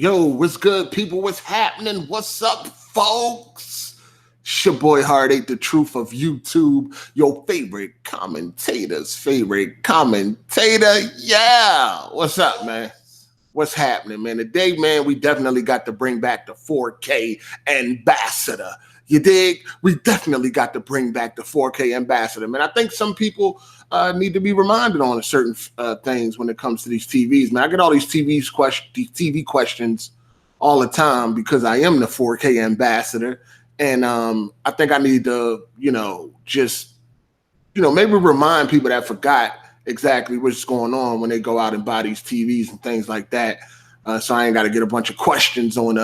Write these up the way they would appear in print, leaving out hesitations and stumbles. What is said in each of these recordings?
Yo, what's good, people? What's happening? What's up, folks? It's your boy Hard8, the truth of YouTube, your favorite commentator's favorite commentator. Yeah, what's up, man? What's happening, man? Today, man, we definitely got to bring back the 4K ambassador. You dig? We definitely got to bring back the 4K ambassador, man. I think some people need to be reminded on certain things when it comes to these TVs, man. I get all these TV questions all the time because I am the 4K ambassador, and I think I need to, maybe remind people that forgot exactly what's going on when they go out and buy these TVs and things like that. So I ain't got to get a bunch of questions on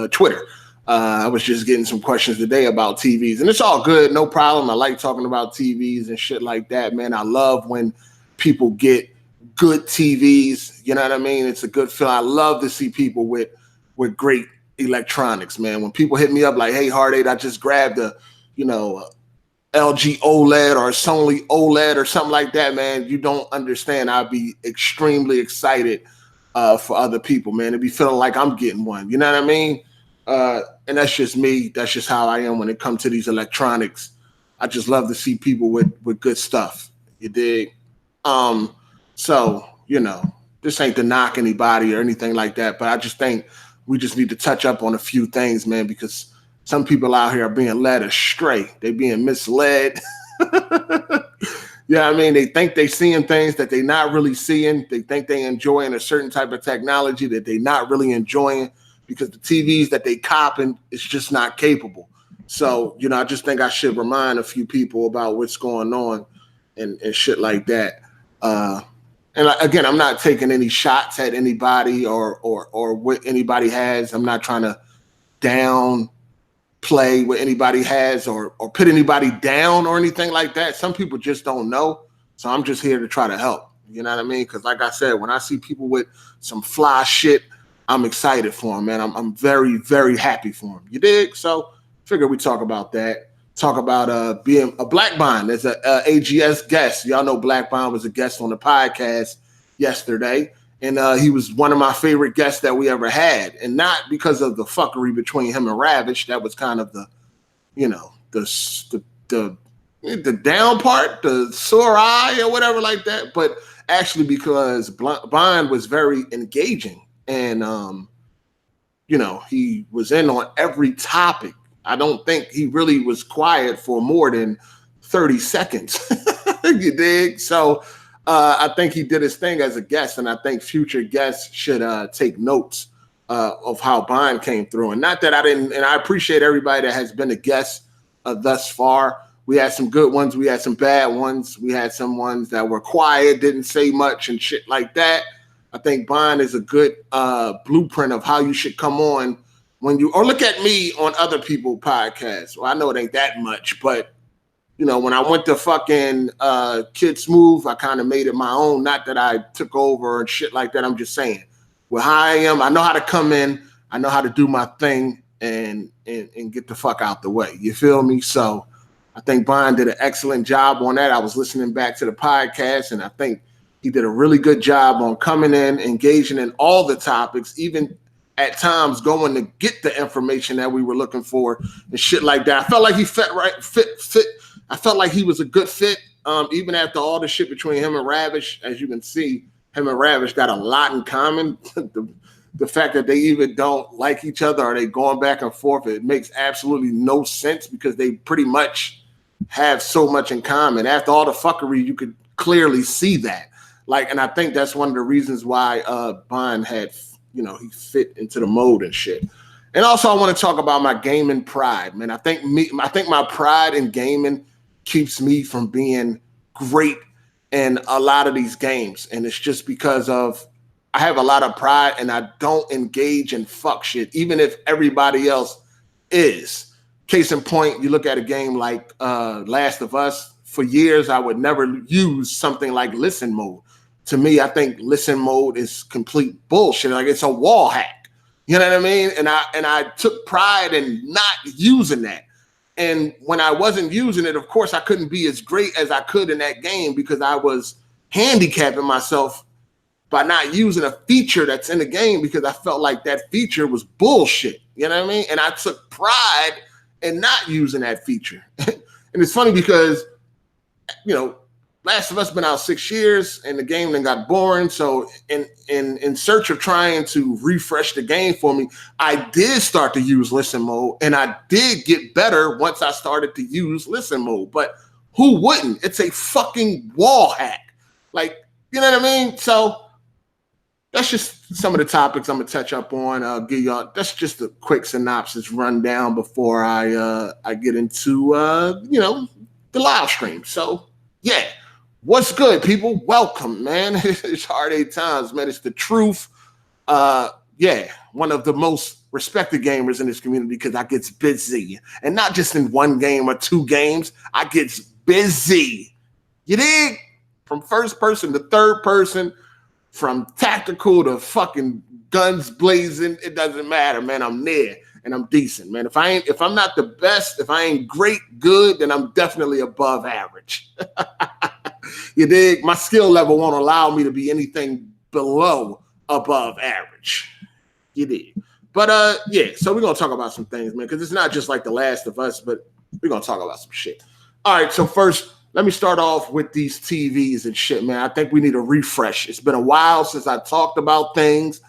Twitter. I was just getting some questions today about TVs, and it's all good, no problem. I like talking about TVs and shit like that, man. I love when people get good TVs. You know what I mean? It's a good feeling. I love to see people with great electronics, man. When people hit me up like, "Hey, Hard8, I just grabbed a, LG OLED or Sony OLED or something like that, man," you don't understand. I'd be extremely excited for other people, man. It'd be feeling like I'm getting one. You know what I mean? And that's just me. That's just how I am when it comes to these electronics. I just love to see people with good stuff. You dig? So, this ain't to knock anybody or anything like that, but I just think we just need to touch up on a few things, man, because some people out here are being led astray. They being misled. Yeah, I mean, they think they seeing things that they not really seeing. They think they enjoying a certain type of technology that they not really enjoying, because the TVs that they copping is just not capable. So, I just think I should remind a few people about what's going on and shit like that. And again, I'm not taking any shots at anybody or what anybody has. I'm not trying to downplay what anybody has or put anybody down or anything like that. Some people just don't know. So I'm just here to try to help. You know what I mean? Because like I said, when I see people with some fly shit, I'm excited for him, man. I'm very, very happy for him. You dig? So figure we talk about that. Talk about being a Black Bond as a AGS guest. Y'all know Black Bond was a guest on the podcast yesterday. And he was one of my favorite guests that we ever had. And not because of the fuckery between him and Ravish. That was kind of the down part, the sore eye or whatever like that. But actually because Bond was very engaging. And, he was in on every topic. I don't think he really was quiet for more than 30 seconds. You dig? So I think he did his thing as a guest, and I think future guests should take notes of how Bond came through. And not that I didn't, and I appreciate everybody that has been a guest thus far. We had some good ones. We had some bad ones. We had some ones that were quiet, didn't say much and shit like that. I think Bond is a good blueprint of how you should come on or look at me on other people's podcasts. Well, I know it ain't that much, but when I went to fucking Kid Smooth, I kind of made it my own. Not that I took over and shit like that. I'm just saying, well, how I am, I know how to come in, I know how to do my thing and get the fuck out the way. You feel me? So I think Bond did an excellent job on that. I was listening back to the podcast, and I think he did a really good job on coming in, engaging in all the topics, even at times going to get the information that we were looking for and shit like that. I felt like he fit. I felt like he was a good fit, even after all the shit between him and Ravish. As you can see, him and Ravish got a lot in common. The fact that they even don't like each other or they going back and forth, it makes absolutely no sense because they pretty much have so much in common. After all the fuckery, you could clearly see that. And I think that's one of the reasons why Bond had, he fit into the mode and shit. And also I want to talk about my gaming pride, man. I think my pride in gaming keeps me from being great in a lot of these games. And it's just because of I have a lot of pride and I don't engage in fuck shit, even if everybody else is. Case in point, you look at a game like Last of Us. For years, I would never use something like listen mode. To me, I think listen mode is complete bullshit. Like it's a wall hack. You know what I mean? And I took pride in not using that. And when I wasn't using it, of course, I couldn't be as great as I could in that game because I was handicapping myself by not using a feature that's in the game because I felt like that feature was bullshit. You know what I mean? And I took pride in not using that feature. And it's funny because, you know, Last of Us been out 6 years and the game then got boring. So in search of trying to refresh the game for me, I did start to use listen mode, and I did get better once I started to use listen mode. But who wouldn't? It's a fucking wall hack. Like, you know what I mean? So that's just some of the topics I'm gonna touch up on. Give y'all, that's just a quick synopsis rundown before I get into you know, the live stream. So yeah. What's good, people? Welcome, man. It's Hard8times, man. It's the truth. Yeah, one of the most respected gamers in this community because I gets busy. And not just in one game or two games. I gets busy. You dig? From first person to third person, from tactical to fucking guns blazing, it doesn't matter, man. I'm there and I'm decent, man. If I'm not the best, if I ain't great, good, then I'm definitely above average. You dig? My skill level won't allow me to be anything below above average. You dig? But yeah, so we're gonna talk about some things, man, because it's not just like The Last of Us, but we're gonna talk about some shit. All right, so first, let me start off with these TVs and shit, man. I think we need a refresh. It's been a while since I talked about things,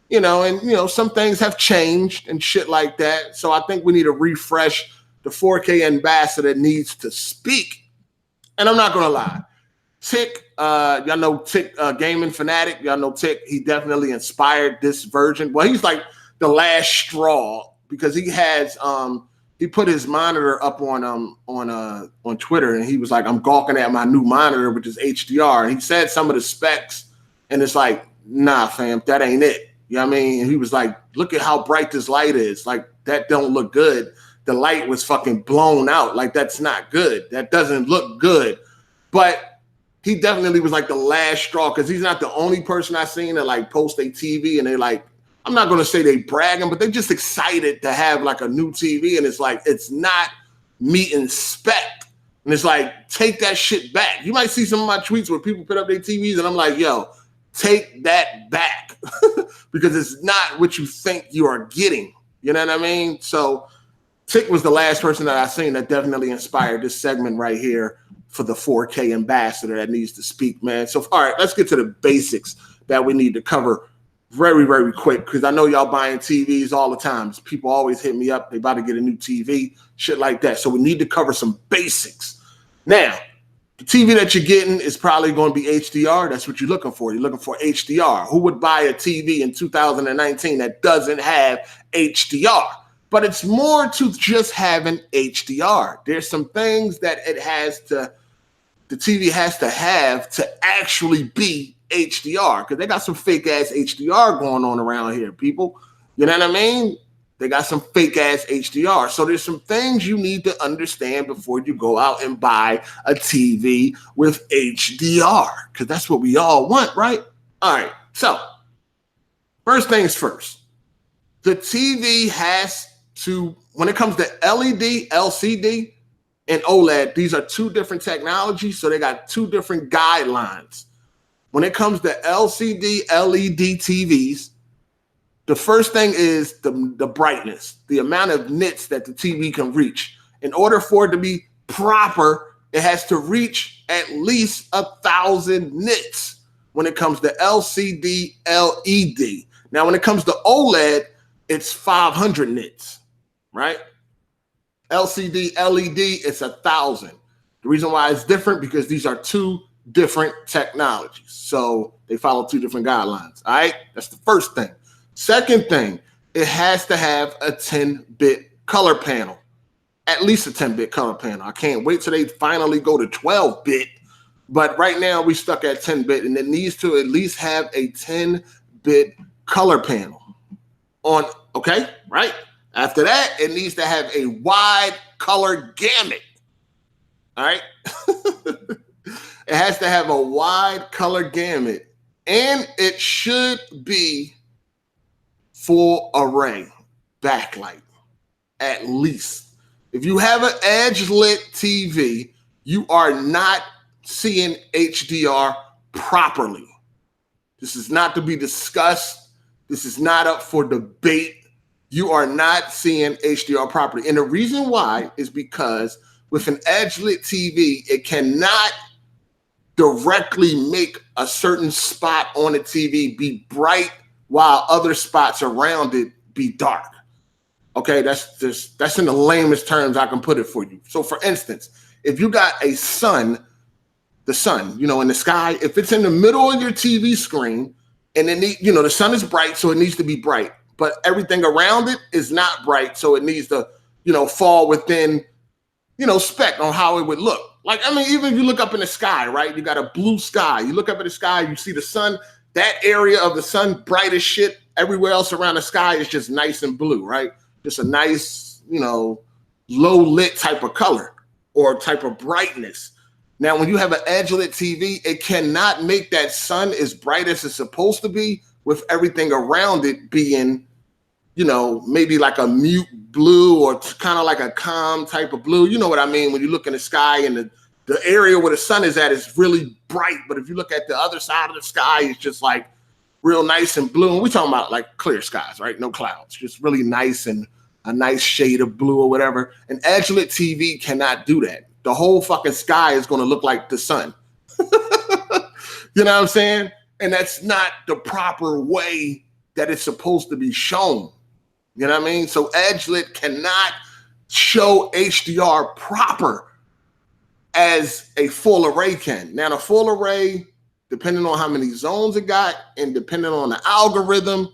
you know, and you know, some things have changed and shit like that. So I think we need a refresh. The 4K ambassador needs to speak. And I'm not gonna lie. Tick, y'all know Tick, gaming fanatic. Y'all know Tick. He definitely inspired this version. Well, he's like the last straw because he has he put his monitor up on Twitter, and he was like, "I'm gawking at my new monitor, which is HDR." And he said some of the specs, and it's like, "Nah, fam, that ain't it." You know what I mean? And he was like, "Look at how bright this light is. Like that don't look good. The light was fucking blown out. Like that's not good. That doesn't look good." But he definitely was like the last straw because he's not the only person I've seen that like post a TV and they like, I'm not going to say they bragging, but they're just excited to have like a new TV. And it's like, it's not meeting spec. And it's like, take that shit back. You might see some of my tweets where people put up their TVs and I'm like, yo, take that back because it's not what you think you are getting. You know what I mean? So Tick was the last person that I seen that definitely inspired this segment right here for the 4K ambassador that needs to speak, man. So, all right, let's get to the basics that we need to cover very, very quick because I know y'all buying TVs all the time. People always hit me up. They about to get a new TV, shit like that. So we need to cover some basics. Now, the TV that you're getting is probably going to be HDR. That's what you're looking for. You're looking for HDR. Who would buy a TV in 2019 that doesn't have HDR? But it's more to just having HDR. There's some things that the TV has to have to actually be HDR because they got some fake ass HDR going on around here, people. You know what I mean? They got some fake ass HDR. So there's some things you need to understand before you go out and buy a TV with HDR because that's what we all want, right? All right. So first things first, the TV has to, when it comes to LED, LCD, and OLED, these are two different technologies, so they got two different guidelines. When it comes to LCD, LED TVs, the first thing is the brightness, the amount of nits that the TV can reach. In order for it to be proper, it has to reach at least 1,000 nits when it comes to LCD, LED. Now, when it comes to OLED, it's 500 nits, right? LCD, LED, it's 1,000. The reason why it's different because these are two different technologies. So they follow two different guidelines. All right, that's the first thing. Second thing, it has to have a 10-bit color panel, at least a 10-bit color panel. I can't wait till they finally go to 12-bit. But right now we stuck at 10-bit, and it needs to at least have a 10-bit color panel on. Okay, right? After that, it needs to have a wide color gamut. All right. It has to have a wide color gamut, and it should be full array backlight, at least. If you have an edge lit TV, you are not seeing HDR properly. This is not to be discussed. This is not up for debate. You are not seeing HDR properly. And the reason why is because with an edge-lit TV, it cannot directly make a certain spot on the TV be bright while other spots around it be dark. Okay, that's in the lamest terms I can put it for you. So for instance, if you got a sun, the sun, you know, in the sky, if it's in the middle of your TV screen and it you know, the sun is bright, so it needs to be bright, but everything around it is not bright, so it needs to, you know, fall within, you know, spec on how it would look. Like, I mean, even if you look up in the sky, right? You got a blue sky. You look up in the sky, you see the sun, that area of the sun, bright as shit. Everywhere else around the sky is just nice and blue, right? Just a nice, you know, low lit type of color or type of brightness. Now, when you have an edge-lit TV, it cannot make that sun as bright as it's supposed to be with everything around it being, you know, maybe like a mute blue or kind of like a calm type of blue. You know what I mean? When you look in the sky and the area where the sun is at is really bright. But if you look at the other side of the sky, it's just like real nice and blue. And we're talking about like clear skies, right? No clouds, just really nice and a nice shade of blue or whatever. An edge-lit TV cannot do that. The whole fucking sky is going to look like the sun. You know what I'm saying? And that's not the proper way that it's supposed to be shown. You know what I mean? So edge-lit cannot show HDR proper as a full array can. Now, the full array, depending on how many zones it got and depending on the algorithm,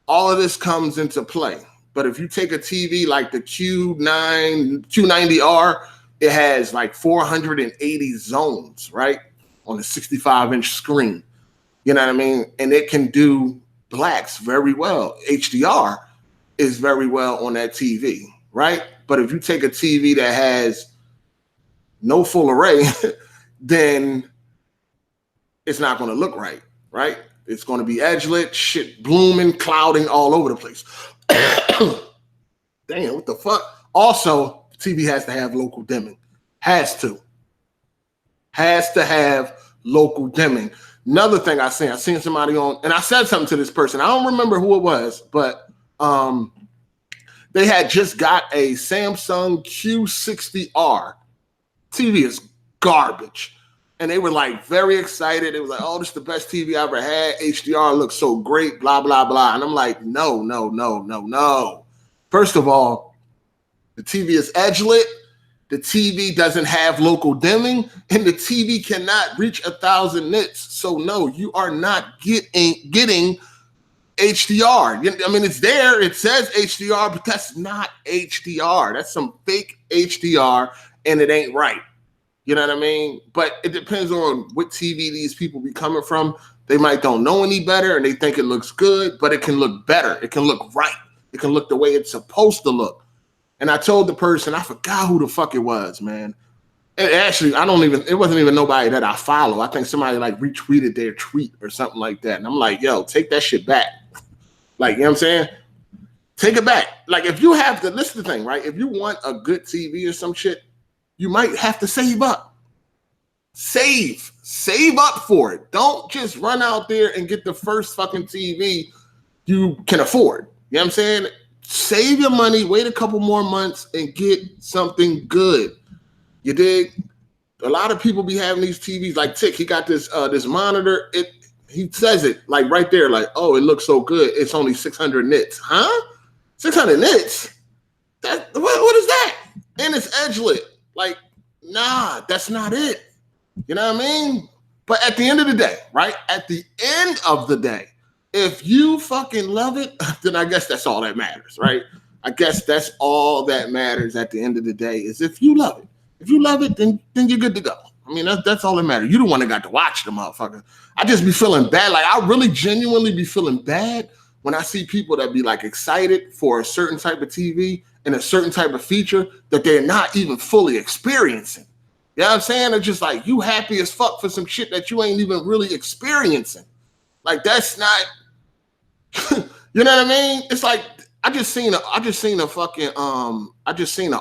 all of this comes into play. But if you take a TV like the Q90R, it has like 480 zones, right? On a 65-inch screen. You know what I mean? And it can do blacks very well. HDR is very well on that TV, right? But if you take a TV that has no full array, then it's not going to look right, right? It's going to be edge-lit, shit blooming, clouding all over the place. Damn, what the fuck? Also, TV has to have local dimming. Has to have local dimming. Another thing I seen somebody on, and I said something to this person. I don't remember who it was, but they had just got a Samsung Q60R. TV is garbage. And they were like very excited. They were like, oh, this is the best TV I ever had. HDR looks so great, blah, blah, blah. And I'm like, no. First of all, the TV is edge-lit. The TV doesn't have local dimming, and the TV cannot reach 1,000 nits. So no, you are not getting HDR. I mean, it's there. It says HDR, but that's not HDR. That's some fake HDR, and it ain't right. You know what I mean? But it depends on what TV these people be coming from. They might don't know any better, and they think it looks good, but it can look better. It can look right. It can look the way it's supposed to look. And I told the person, I forgot who the fuck it was, man. And actually, it wasn't even nobody that I follow. I think somebody like retweeted their tweet or something like that. And I'm like, yo, take that shit back. Like, you know what I'm saying? Take it back. Like, if you have to, listen to the thing, right? If you want a good TV or some shit, you might have to save up. Save up for it. Don't just run out there and get the first fucking TV you can afford. You know what I'm saying? Save your money, wait a couple more months, and get something good. You dig? A lot of people be having these TVs like Tick. He got this monitor. He says it like right there, like, oh, it looks so good. It's only 600 nits. Huh? 600 nits? What is that? And it's edge-lit. Like, nah, that's not it. You know what I mean? But at the end of the day, right? At the end of the day, if you fucking love it, then I guess that's all that matters, right? I guess that's all that matters at the end of the day is if you love it. If you love it, then you're good to go. I mean, that's all that matters. You the one that got to watch the motherfucker. I just be feeling bad. Like, I really genuinely be feeling bad when I see people that be like excited for a certain type of TV and a certain type of feature that they're not even fully experiencing. You know what I'm saying? It's just like, you happy as fuck for some shit that you ain't even really experiencing. Like, that's not, you know what I mean? It's like, I just seen an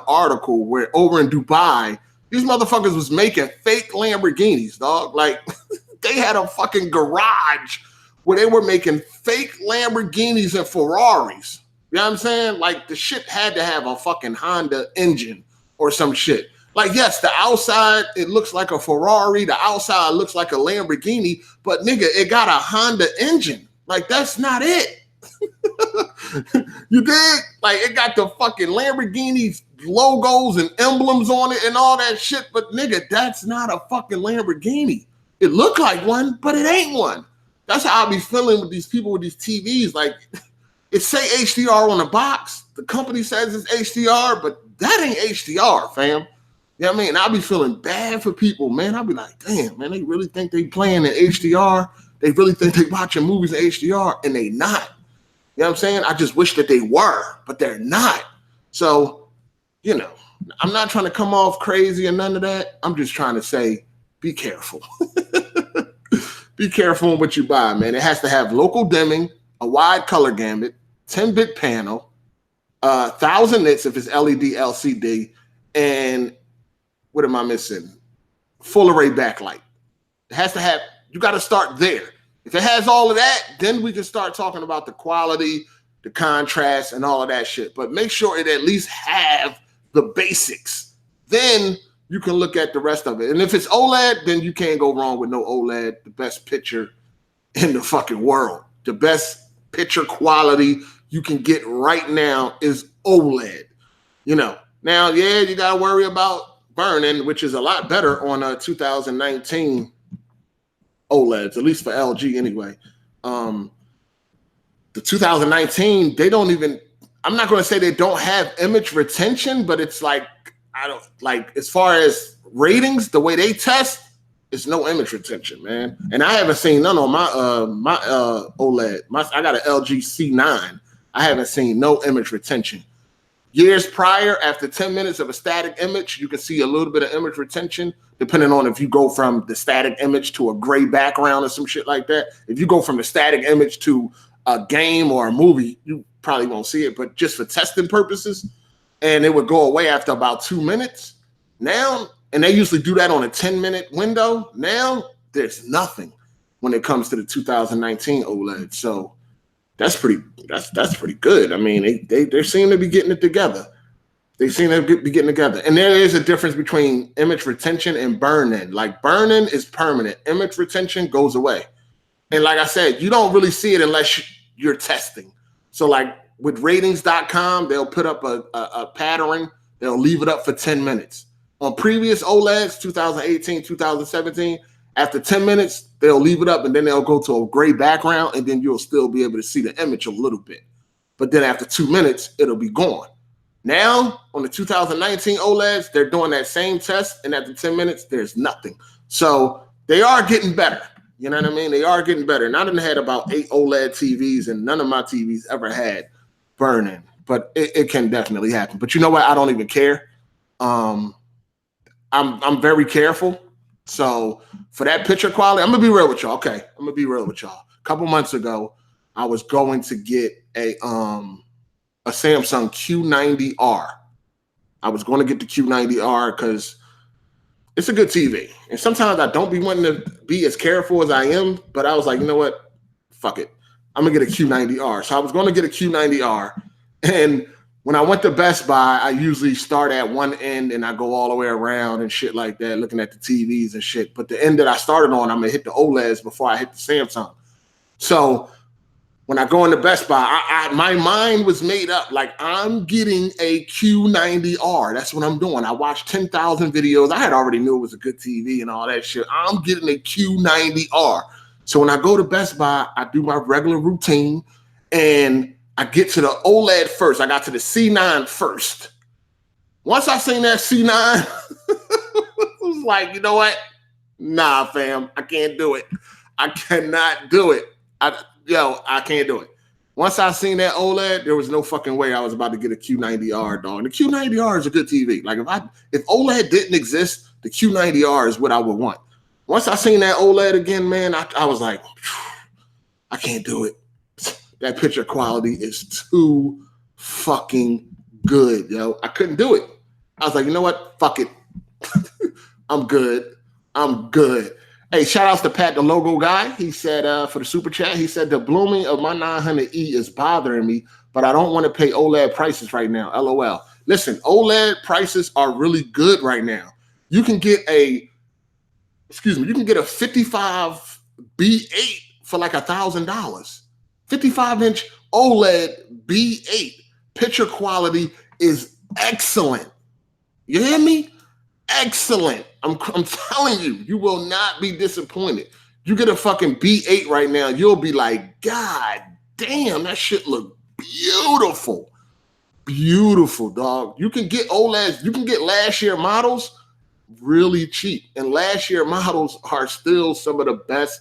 article where over in Dubai, these motherfuckers was making fake Lamborghinis, dog. Like, they had a fucking garage where they were making fake Lamborghinis and Ferraris. You know what I'm saying? Like the shit had to have a fucking Honda engine or some shit. Like, yes, the outside, it looks like a Ferrari. The outside looks like a Lamborghini. But, nigga, it got a Honda engine. Like, that's not it. You dig? Like, it got the fucking Lamborghini logos and emblems on it and all that shit. But, nigga, that's not a fucking Lamborghini. It looked like one, but it ain't one. That's how I be feeling with these people with these TVs. Like, it say HDR on the box. The company says it's HDR, but that ain't HDR, fam. You know what I mean? I'll be feeling bad for people, man. I'll be like, damn, man, they really think they playing in HDR. They really think they watching movies in HDR, and they not. You know what I'm saying? I just wish that they were, but they're not. So, you know, I'm not trying to come off crazy or none of that. I'm just trying to say, be careful. Be careful in what you buy, man. It has to have local dimming, a wide color gamut, 10-bit panel, 1,000 nits if it's LED, LCD, and what am I missing? Full array backlight. It has to have, you got to start there. If it has all of that, then we can start talking about the quality, the contrast, and all of that shit. But make sure it at least have the basics. Then you can look at the rest of it. And if it's OLED, then you can't go wrong with no OLED. The best picture in the fucking world. The best picture quality you can get right now is OLED. You know, now, yeah, you got to worry about burning, which is a lot better on a 2019 OLEDs, at least for LG anyway. The 2019, they don't even, I'm not going to say they don't have image retention, but it's like, I don't, like, as far as ratings, the way they test, it's no image retention, man. And I haven't seen none on my OLED. I got an LG C9. I haven't seen no image retention. Years prior, after 10 minutes of a static image, you can see a little bit of image retention, depending on if you go from the static image to a gray background or some shit like that. If you go from the static image to a game or a movie, you probably won't see it, but just for testing purposes, and it would go away after about 2 minutes. Now, and they usually do that on a 10-minute window. Now, there's nothing when it comes to the 2019 OLED. So that's pretty good. I mean, they seem to be getting it together. They seem to be getting together. And there is a difference between image retention and burn-in. Like, burn-in is permanent. Image retention goes away. And like I said, you don't really see it unless you're testing. So like with ratings.com, they'll put up a pattern. They'll leave it up for 10 minutes. On previous OLEDs, 2018, 2017, after 10 minutes, they'll leave it up and then they'll go to a gray background and then you'll still be able to see the image a little bit. But then after 2 minutes, it'll be gone. Now, on the 2019 OLEDs, they're doing that same test and after 10 minutes, there's nothing. So they are getting better. You know what I mean? They are getting better. And I done had about 8 OLED TVs and none of my TVs ever had burn-in. But it can definitely happen. But you know what? I don't even care. I'm very careful. So for that picture quality, I'm gonna be real with y'all. Okay, I'm gonna be real with y'all. A couple months ago, I was going to get a Samsung Q90R. I was going to get the Q90R because it's a good TV. And sometimes I don't be wanting to be as careful as I am, but I was like, you know what? Fuck it. I'm gonna get a Q90R. So I was going to get a Q90R, and when I went to Best Buy, I usually start at one end and I go all the way around and shit like that, looking at the TVs and shit. But the end that I started on, I'm going to hit the OLEDs before I hit the Samsung. So when I go into Best Buy, my mind was made up. Like, I'm getting a Q90R. That's what I'm doing. I watched 10,000 videos. I had already knew it was a good TV and all that shit. I'm getting a Q90R. So when I go to Best Buy, I do my regular routine and I get to the OLED first. I got to the C9 first. Once I seen that C9, I was like, you know what? Nah, fam, I can't do it. I cannot do it. I can't do it. Once I seen that OLED, there was no fucking way I was about to get a Q90R, dog. And the Q90R is a good TV. Like, if OLED didn't exist, the Q90R is what I would want. Once I seen that OLED again, man, I was like, I can't do it. That picture quality is too fucking good, yo. I couldn't do it. I was like, you know what? Fuck it. I'm good. Hey, shout outs to Pat, the logo guy. He said for the super chat, he said the blooming of my 900E is bothering me, but I don't want to pay OLED prices right now. LOL. Listen, OLED prices are really good right now. You can get a 55 B8 for like $1,000. 55-inch OLED B8 picture quality is excellent. You hear me? Excellent. I'm telling you, you will not be disappointed. You get a fucking B8 right now, you'll be like, God damn, that shit look beautiful. Beautiful, dog. You can get OLEDs, you can get last year models really cheap. And last year models are still some of the best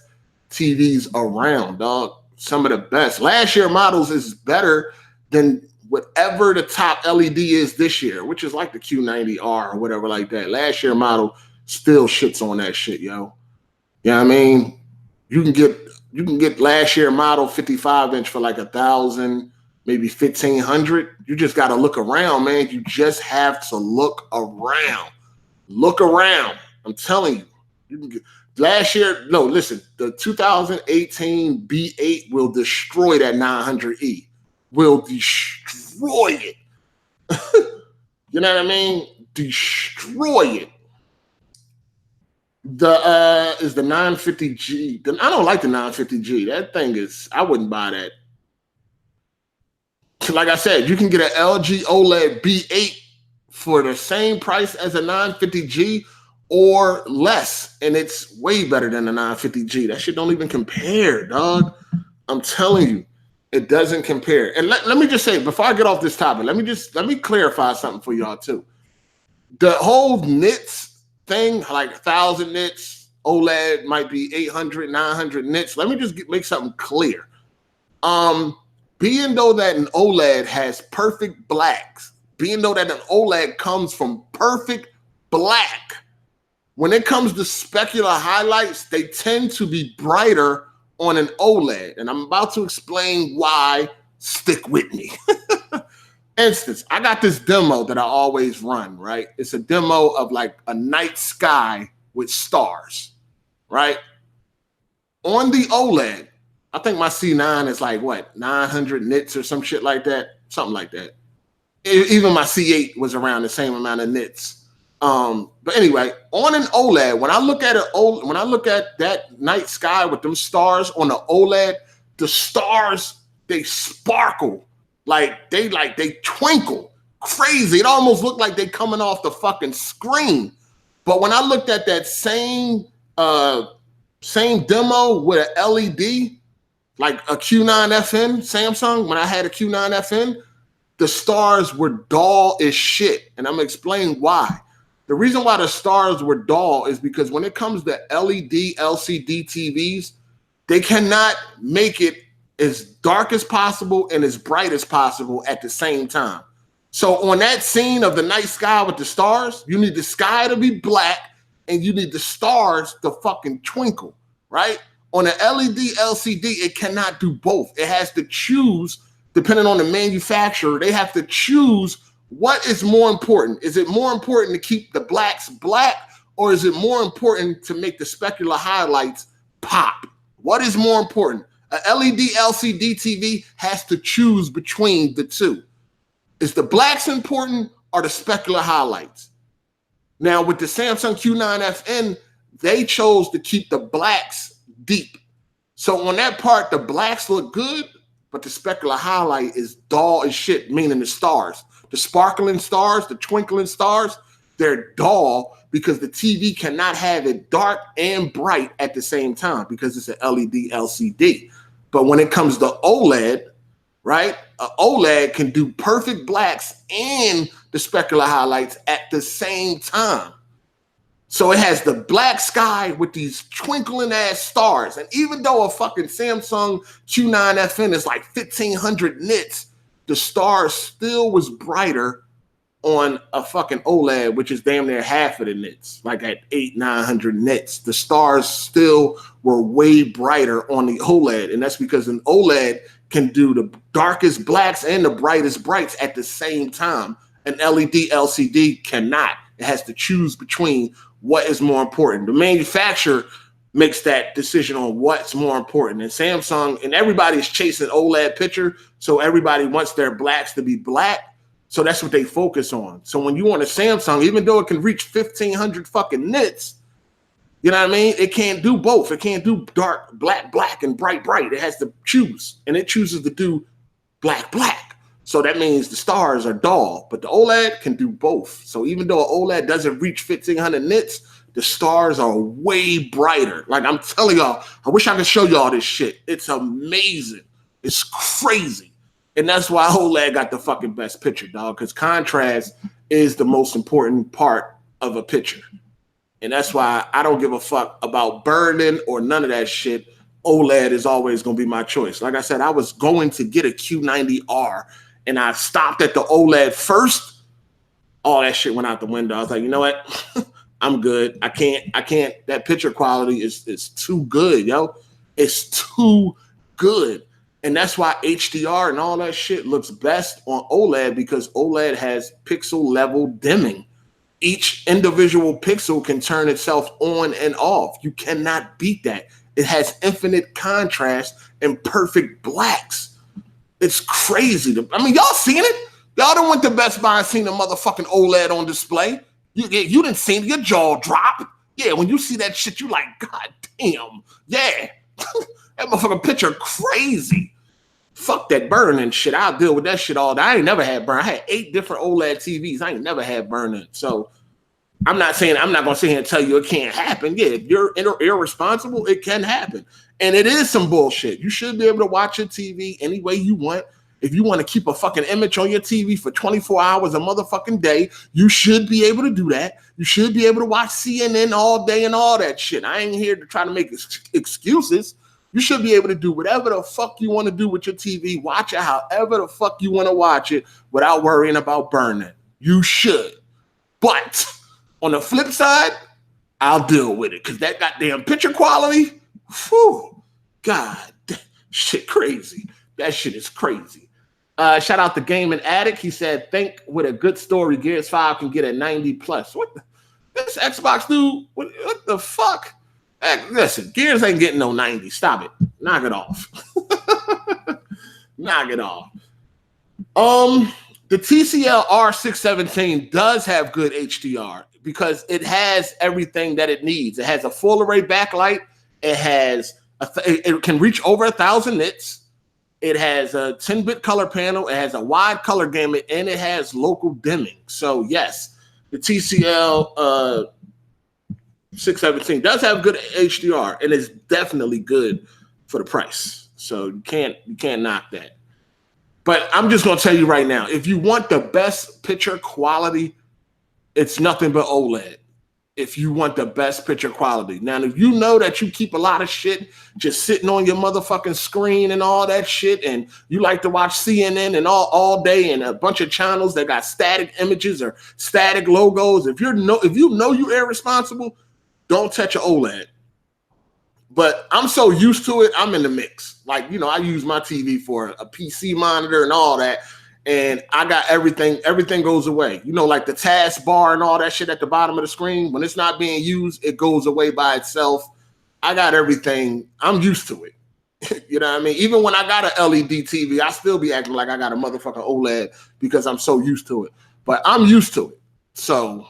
TVs around, dog. Some of the best. Last year models is better than whatever the top LED is this year, which is like the Q90R or whatever like that. Last year model still shits on that shit, yo. You know what I mean? You can get last year model 55-inch for like 1,000, maybe 1,500. You just got to look around, man. You just have to look around. Look around. I'm telling you. You can get last year. No, listen. The 2018 B8 will destroy that 900E. Will destroy it. You know what I mean? Destroy it. The is the 950G. I don't like the 950G. That thing is, I wouldn't buy that. Like I said, you can get an LG OLED B8 for the same price as a 950G or less, and it's way better than the 950G. That shit don't even compare, dog. I'm telling you. It doesn't compare. And let me just say, before I get off this topic, let me clarify something for y'all too. The whole nits thing, like 1,000 nits, OLED might be 800, 900 nits. Let me just make something clear. Being though that an OLED has perfect blacks, being though that an OLED comes from perfect black, when it comes to specular highlights, they tend to be brighter on an OLED, and I'm about to explain why. Stick with me. Instance, I got this demo that I always run, right? It's a demo of like a night sky with stars, right? On the OLED, I think my C9 is like, what, 900 nits or some shit like that? Something like that. Even my C8 was around the same amount of nits. But anyway, on an OLED, when I look at that night sky with them stars on the OLED, the stars, they sparkle, they twinkle crazy. It almost looked like they coming off the fucking screen. But when I looked at that same demo with an LED, like a Q9FN Samsung, when I had a Q9FN, the stars were dull as shit. And I'm gonna explain why. The reason why the stars were dull is because when it comes to LED, LCD TVs, they cannot make it as dark as possible and as bright as possible at the same time. So on that scene of the night sky with the stars, you need the sky to be black and you need the stars to fucking twinkle, right? On an LED, LCD, it cannot do both. It has to choose, depending on the manufacturer, they have to choose what is more important. Is it more important to keep the blacks black, or is it more important to make the specular highlights pop? What is more important? A LED LCD TV has to choose between the two. Is the blacks important or the specular highlights? Now with the Samsung Q9FN, they chose to keep the blacks deep. So on that part, the blacks look good, but the specular highlight is dull as shit, meaning the stars. The sparkling stars, the twinkling stars, they're dull because the TV cannot have it dark and bright at the same time because it's an LED LCD. But when it comes to OLED, right, an OLED can do perfect blacks and the specular highlights at the same time. So it has the black sky with these twinkling ass stars. And even though a fucking Samsung Q9FN is like 1,500 nits, the stars still was brighter on a fucking OLED, which is damn near half of the nits, like at 800-900 nits. The stars still were way brighter on the OLED. And that's because an OLED can do the darkest blacks and the brightest brights at the same time. An LED LCD cannot. It has to choose between what is more important. The manufacturer makes that decision on what's more important. And Samsung, and everybody's chasing OLED picture, so everybody wants their blacks to be black. So that's what they focus on. So when you want a Samsung, even though it can reach 1,500 fucking nits, you know what I mean? It can't do both. It can't do dark, black, and bright. It has to choose, and it chooses to do black. So that means the stars are dull, but the OLED can do both. So even though OLED doesn't reach 1,500 nits, the stars are way brighter. Like I'm telling y'all, I wish I could show y'all this shit. It's amazing. It's crazy. And that's why OLED got the fucking best picture, dog, because contrast is the most important part of a picture. And that's why I don't give a fuck about burning or none of that shit. OLED is always going to be my choice. Like I said, I was going to get a Q90R, and I stopped at the OLED first. All that shit went out the window. I was like, you know what? I'm good. I can't. That picture quality is too good, yo. It's too good. And that's why HDR and all that shit looks best on OLED, because OLED has pixel level dimming. Each individual pixel can turn itself on and off. You cannot beat that. It has infinite contrast and perfect blacks. It's crazy. I mean, y'all seen it? Y'all done went to Best Buy and seen a motherfucking OLED on display. You didn't see your jaw drop. Yeah, when you see that shit, you like, God damn. Yeah. That motherfucking picture crazy. Fuck that burning shit. I'll deal with that shit all day. I ain't never had burn. I had 8 different OLED TVs. I ain't never had burning. So I'm not going to sit here and tell you it can't happen. Yeah, if you're irresponsible, it can happen. And it is some bullshit. You should be able to watch your TV any way you want. If you want to keep a fucking image on your TV for 24 hours a motherfucking day, you should be able to do that. You should be able to watch CNN all day and all that shit. I ain't here to try to make excuses. You should be able to do whatever the fuck you want to do with your TV. Watch it however the fuck you want to watch it without worrying about burning. You should. But on the flip side, I'll deal with it, because that goddamn picture quality, whew, God, shit crazy. That shit is crazy. Shout out to Gaming Addict. He said, think with a good story, Gears 5 can get a 90 plus. What this Xbox dude, what the fuck? Hey, listen, Gears ain't getting no 90. Stop it. Knock it off. Knock it off. The TCL R617 does have good HDR because it has everything that it needs. It has a full array backlight. It can reach over 1,000 nits. It has a 10-bit color panel. It has a wide color gamut, and it has local dimming. So yes, the TCL 617 does have good HDR, and it's definitely good for the price. So you can't knock that. But I'm just gonna tell you right now, if you want the best picture quality, it's nothing but OLED. If you want the best picture quality. Now, if you know that you keep a lot of shit just sitting on your motherfucking screen and all that shit, and you like to watch CNN and all day and a bunch of channels that got static images or static logos, if you know you're irresponsible, don't touch your OLED. But I'm so used to it, I'm in the mix. Like, you know, I use my TV for a PC monitor and all that, and I got everything goes away. You know, like the task bar and all that shit at the bottom of the screen, when it's not being used, it goes away by itself. I got everything. I'm used to it. You know what I mean? Even when I got an LED TV, I still be acting like I got a motherfucking OLED because I'm so used to it. But I'm used to it. So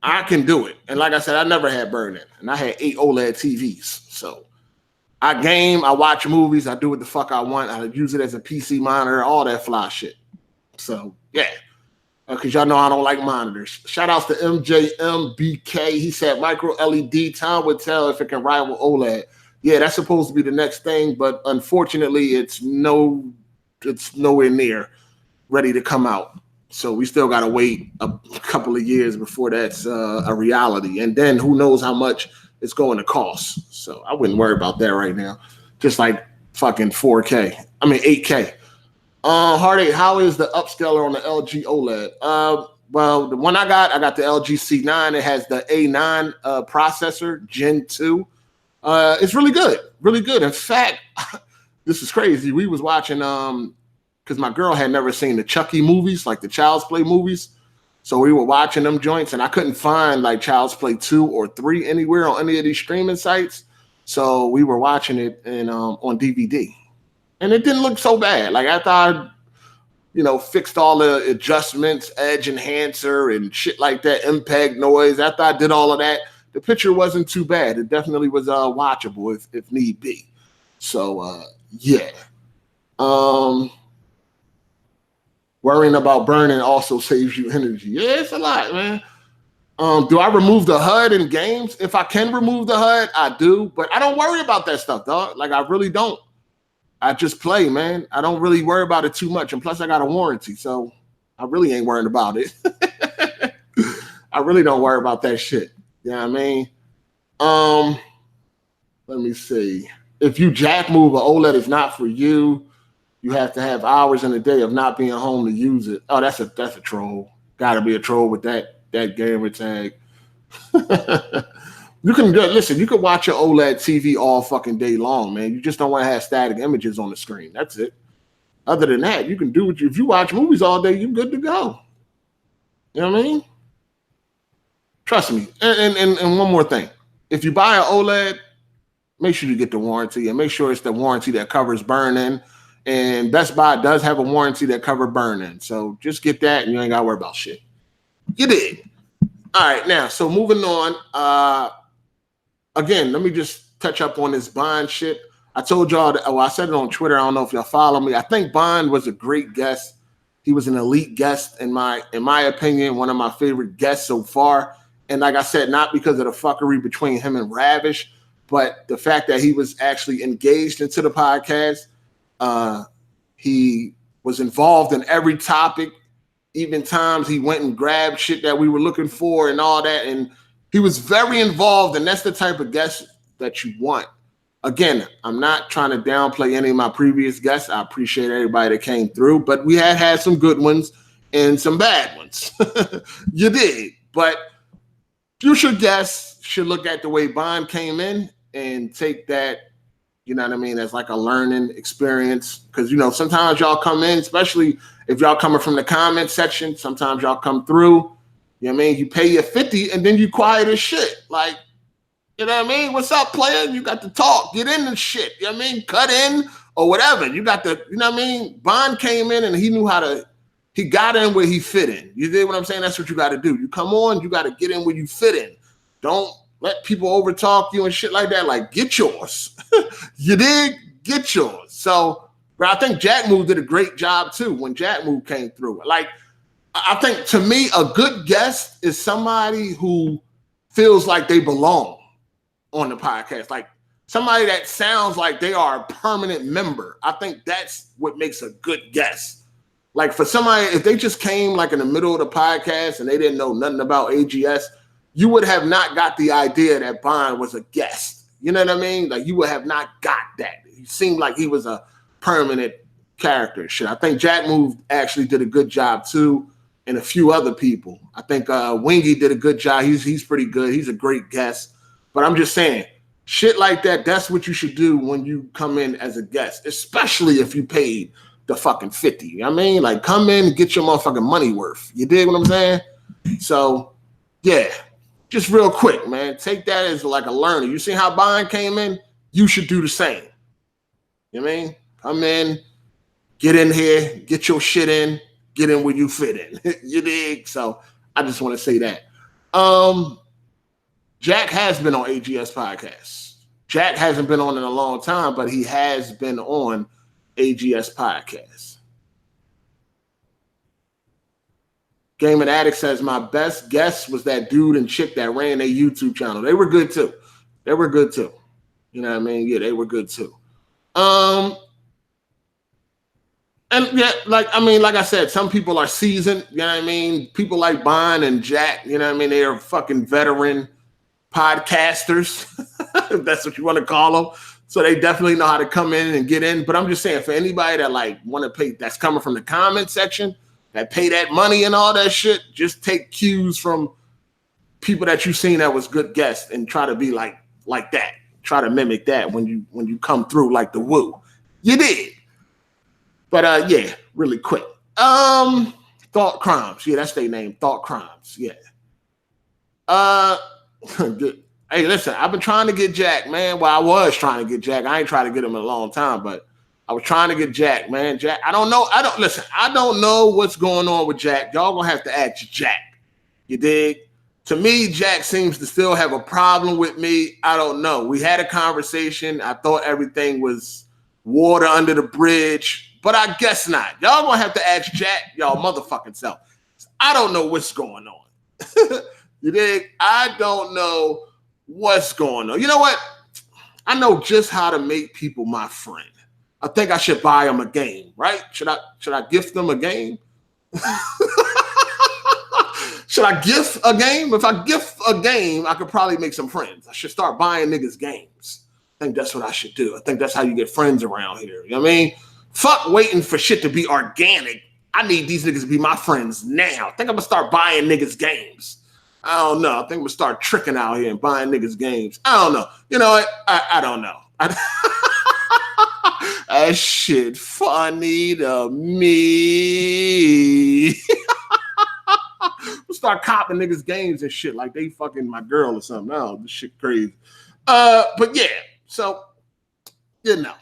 I can do it. And like I said, I never had burn-in. And I had 8 OLED TVs. So I game, I watch movies, I do what the fuck I want. I use it as a PC monitor, all that fly shit. So, yeah. Because y'all know I don't like monitors. Shout outs to MJMBK. He said micro LED, time would tell if it can rival OLED. Yeah, that's supposed to be the next thing, but unfortunately, it's nowhere near ready to come out. So we still got to wait a couple of years before that's a reality. And then who knows how much it's going to cost. So I wouldn't worry about that right now. Just like fucking 4K. I mean 8K. Hard8, how is the upscaler on the LG OLED? Well, the one I got the LG C9. It has the A9 processor, Gen 2. It's really good. Really good. In fact, this is crazy. We was watching because my girl had never seen the Chucky movies, like the Child's Play movies. So we were watching them joints, and I couldn't find like Child's Play 2 or 3 anywhere on any of these streaming sites. So we were watching it on DVD. And it didn't look so bad. Like after I, fixed all the adjustments, edge enhancer and shit like that, impact noise, after I did all of that, the picture wasn't too bad. It definitely was watchable if need be. So, yeah. Worrying about burning also saves you energy. Yeah, it's a lot, man. Do I remove the HUD in games? If I can remove the HUD, I do. But I don't worry about that stuff, dog. Like, I really don't. I just play, man. I don't really worry about it too much. And plus, I got a warranty, so I really ain't worrying about it. I really don't worry about that shit. You know what I mean? Let me see. If you jack move, an OLED is not for you. You have to have hours in a day of not being home to use it. Oh, that's a troll. Got to be a troll with that gamer tag. You can listen. You can watch your OLED TV all fucking day long, man. You just don't want to have static images on the screen. That's it. Other than that, you can do what if you watch movies all day, you're good to go. You know what I mean? Trust me. And one more thing. If you buy an OLED, make sure you get the warranty and make sure it's the warranty that covers burn-in. And Best Buy does have a warranty that covers burn-in. So just get that and you ain't got to worry about shit. You did. All right, now, so moving on. Again, let me just touch up on this Bond shit. I told y'all, I said it on Twitter. I don't know if y'all follow me. I think Bond was a great guest. He was an elite guest, in my opinion, one of my favorite guests so far. And like I said, not because of the fuckery between him and Ravish, but the fact that he was actually engaged into the podcast. He was involved in every topic. Even times he went and grabbed shit that we were looking for and all that. And he was very involved, and that's the type of guest that you want. Again, I'm not trying to downplay any of my previous guests. I appreciate everybody that came through, but we had some good ones and some bad ones. You did. But future guests should look at the way Bond came in and take that, you know what I mean, as like a learning experience. Because, sometimes y'all come in, especially if y'all coming from the comment section, sometimes y'all come through, you know what I mean? You pay your 50 and then you quiet as shit. Like, you know what I mean? What's up, player? You got to talk. Get in the shit. You know what I mean? Cut in or whatever. You got to, you know what I mean? Bond came in and he knew he got in where he fit in. You did what I'm saying? That's what you got to do. You come on, you got to get in where you fit in. Don't let people overtalk you and shit like that. Like, get yours. You did? Get yours. So, but I think Jack Move did a great job too when Jack Move came through. Like, I think to me, a good guest is somebody who feels like they belong on the podcast. Like somebody that sounds like they are a permanent member. I think that's what makes a good guest. Like for somebody, if they just came like in the middle of the podcast and they didn't know nothing about AGS, you would have not got the idea that Bond was a guest. You know what I mean? Like you would have not got that. He seemed like he was a permanent character. Shit. I think Jack Move actually did a good job too. And a few other people. I think Wingy did a good job. He's pretty good. He's a great guest. But I'm just saying, shit like that, that's what you should do when you come in as a guest, especially if you paid the fucking 50. You know what I mean? Like, come in and get your motherfucking money worth. You dig what I'm saying? So, yeah, just real quick, man. Take that as like a learner. You see how Bond came in? You should do the same. You know what I mean? Come in, get in here, get your shit in. Get in where you fit in. You dig? So I just want to say that. Jack has been on AGS podcasts. Jack hasn't been on in a long time, but he has been on AGS podcasts. Gaming Addict says, my best guest was that dude and chick that ran their YouTube channel. They were good too. You know what I mean? Yeah, they were good too. And yeah, like I said, some people are seasoned, you know what I mean? People like Bond and Jack, you know what I mean? They are fucking veteran podcasters, if that's what you want to call them. So they definitely know how to come in and get in. But I'm just saying, for anybody that like want to pay, that's coming from the comment section, that pay that money and all that shit, just take cues from people that you've seen that was good guests and try to be like that. Try to mimic that when you come through like the woo. You did. But yeah, really quick. Thoughts Thought Crimes. Yeah, that's their name. Thought Crimes. Yeah. Hey, listen, I've been trying to get Jack, man. Well, I was trying to get Jack. I ain't trying to get him in a long time, but I was trying to get Jack, man. Jack, I don't know. I don't know what's going on with Jack. Y'all gonna have to ask Jack. You dig? To me, Jack seems to still have a problem with me. I don't know. We had a conversation. I thought everything was water under the bridge, but I guess not. Y'all gonna have to ask Jack, y'all motherfucking self. I don't know what's going on. You dig? I don't know what's going on. You know what? I know just how to make people my friend. I think I should buy them a game, right? Should I gift them a game? Should I gift a game? If I gift a game, I could probably make some friends. I should start buying niggas games. I think that's what I should do. I think that's how you get friends around here. You know what I mean? Fuck waiting for shit to be organic. I need these niggas to be my friends now. I think I'm gonna start buying niggas games. I don't know. I think I'm gonna start tricking out here and buying niggas games. I don't know. You know what? I don't know. That shit funny to me. We'll start copping niggas games and shit like they fucking my girl or something. Oh, this shit crazy. But yeah, so you know,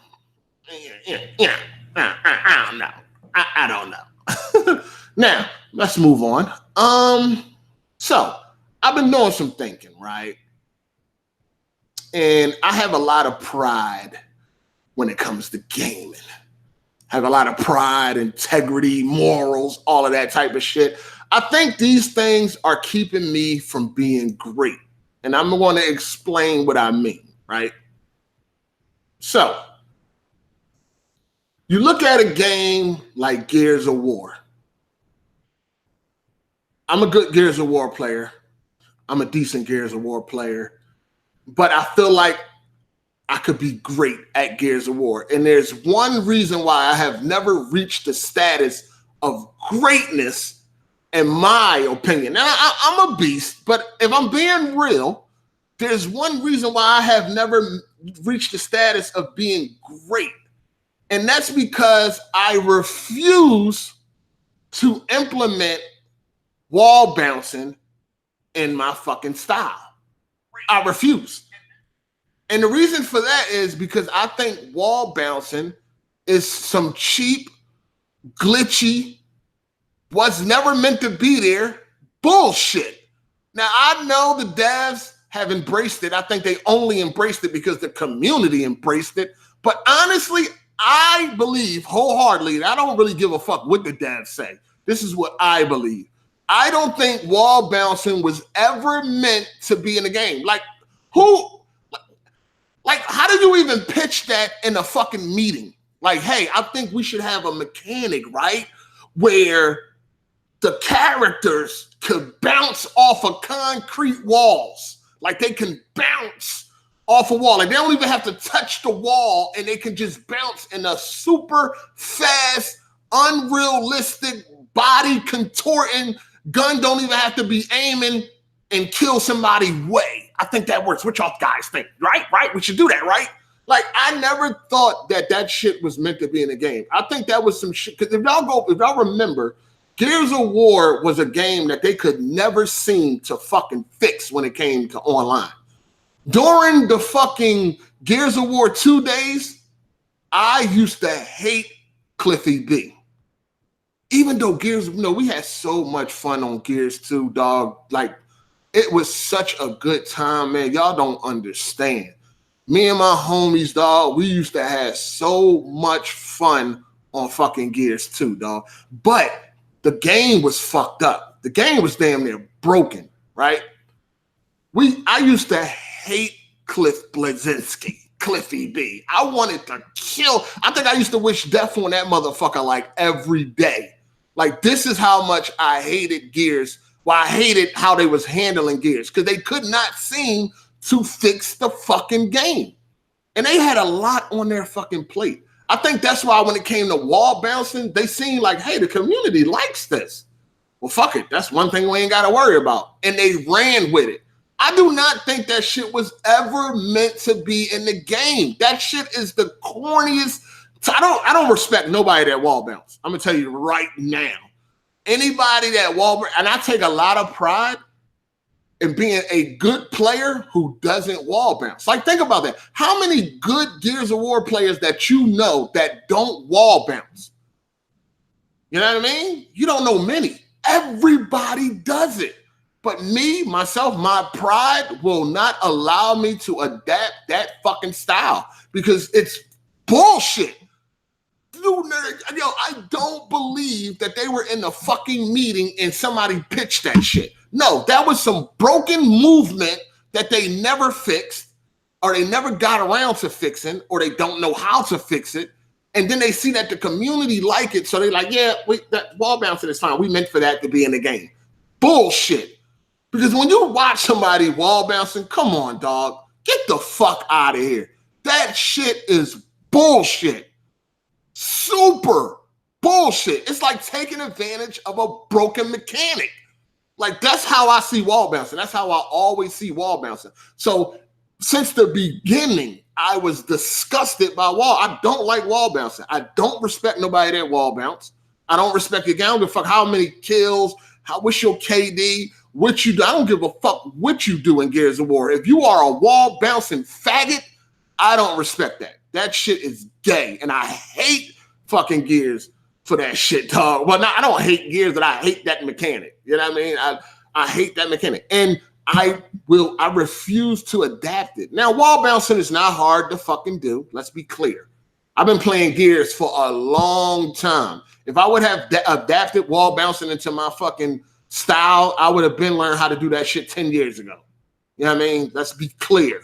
I don't know. I don't know. Now let's move on. So I've been doing some thinking, right? And I have a lot of pride when it comes to gaming. I have a lot of pride, integrity, morals, all of that type of shit. I think these things are keeping me from being great. And I'm going to explain what I mean, right? So, you look at a game like Gears of War. I'm a good Gears of War player. I'm a decent Gears of War player. But I feel like I could be great at Gears of War. And there's one reason why I have never reached the status of greatness, in my opinion. Now, I'm a beast, but if I'm being real, there's one reason why I have never reached the status of being great. And that's because I refuse to implement wall bouncing in my fucking style. I refuse. And the reason for that is because I think wall bouncing is some cheap, glitchy, was never meant to be there bullshit. Now, I know the devs have embraced it. I think they only embraced it because the community embraced it. But honestly, I believe wholeheartedly, and I don't really give a fuck what the devs say. This is what I believe. I don't think wall bouncing was ever meant to be in the game. Like, how did you even pitch that in a fucking meeting? Like, hey, I think we should have a mechanic, right? Where the characters could bounce off of concrete walls. Like they can bounce off a wall. Like they don't even have to touch the wall and they can just bounce in a super fast, unrealistic, body contorting gun. Don't even have to be aiming and kill somebody way. I think that works. What y'all guys think? Right? We should do that, right? Like, I never thought that shit was meant to be in a game. I think that was some shit. Because if y'all remember, Gears of War was a game that they could never seem to fucking fix when it came to online. During the fucking Gears of War 2 days, I used to hate Cliffy B. Even though we had so much fun on Gears 2, dog. Like, it was such a good time, man. Y'all don't understand. Me and my homies, dog, we used to have so much fun on fucking Gears 2, dog. But the game was fucked up. The game was damn near broken, right? I used to hate Cliff Blazinski, Cliffy B. I wanted to kill. I think I used to wish death on that motherfucker like every day. Like, this is how much I hated Gears. Well, I hated how they was handling Gears because they could not seem to fix the fucking game. And they had a lot on their fucking plate. I think that's why when it came to wall bouncing, they seemed like, hey, the community likes this. Well, fuck it. That's one thing we ain't got to worry about. And they ran with it. I do not think that shit was ever meant to be in the game. That shit is the corniest. I don't respect nobody that wall bounce. I'm going to tell you right now. Anybody that and I take a lot of pride in being a good player who doesn't wall bounce. Like, think about that. How many good Gears of War players that you know that don't wall bounce? You know what I mean? You don't know many. Everybody does it. But me, myself, my pride will not allow me to adapt that fucking style because it's bullshit. Dude, I don't believe that they were in the fucking meeting and somebody pitched that shit. No, that was some broken movement that they never fixed, or they never got around to fixing, or they don't know how to fix it. And then they see that the community like it, so they're like, yeah, that wall bouncing is fine. We meant for that to be in the game. Bullshit. Because when you watch somebody wall bouncing, come on, dog, get the fuck out of here. That shit is bullshit. Super bullshit. It's like taking advantage of a broken mechanic. Like, that's how I see wall bouncing. That's how I always see wall bouncing. So since the beginning, I was disgusted by wall. I don't like wall bouncing. I don't respect nobody that wall bounce. I don't respect your game. I don't give a fuck how many kills, what's your KD, what you do. I don't give a fuck what you do in Gears of War. If you are a wall bouncing faggot, I don't respect that. That shit is gay. And I hate fucking Gears for that shit, dog. Well, no, I don't hate Gears, but I hate that mechanic. You know what I mean? I hate that mechanic. And I refuse to adapt it. Now, wall bouncing is not hard to fucking do. Let's be clear. I've been playing Gears for a long time. If I would have adapted wall bouncing into my fucking style, I would have been learned how to do that shit 10 years ago. You know what I mean? Let's be clear.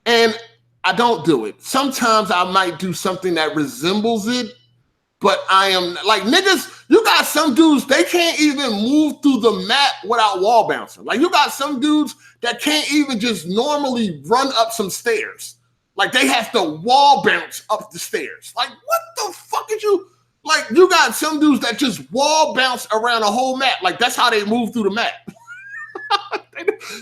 And I don't do it. Sometimes I might do something that resembles it, but I am like, niggas, you got some dudes, they can't even move through the map without wall bouncing. Like, you got some dudes that can't even just normally run up some stairs. Like, they have to wall bounce up the stairs. Like, what the fuck is you? Like, you got some dudes that just wall bounce around a whole map. Like, that's how they move through the map.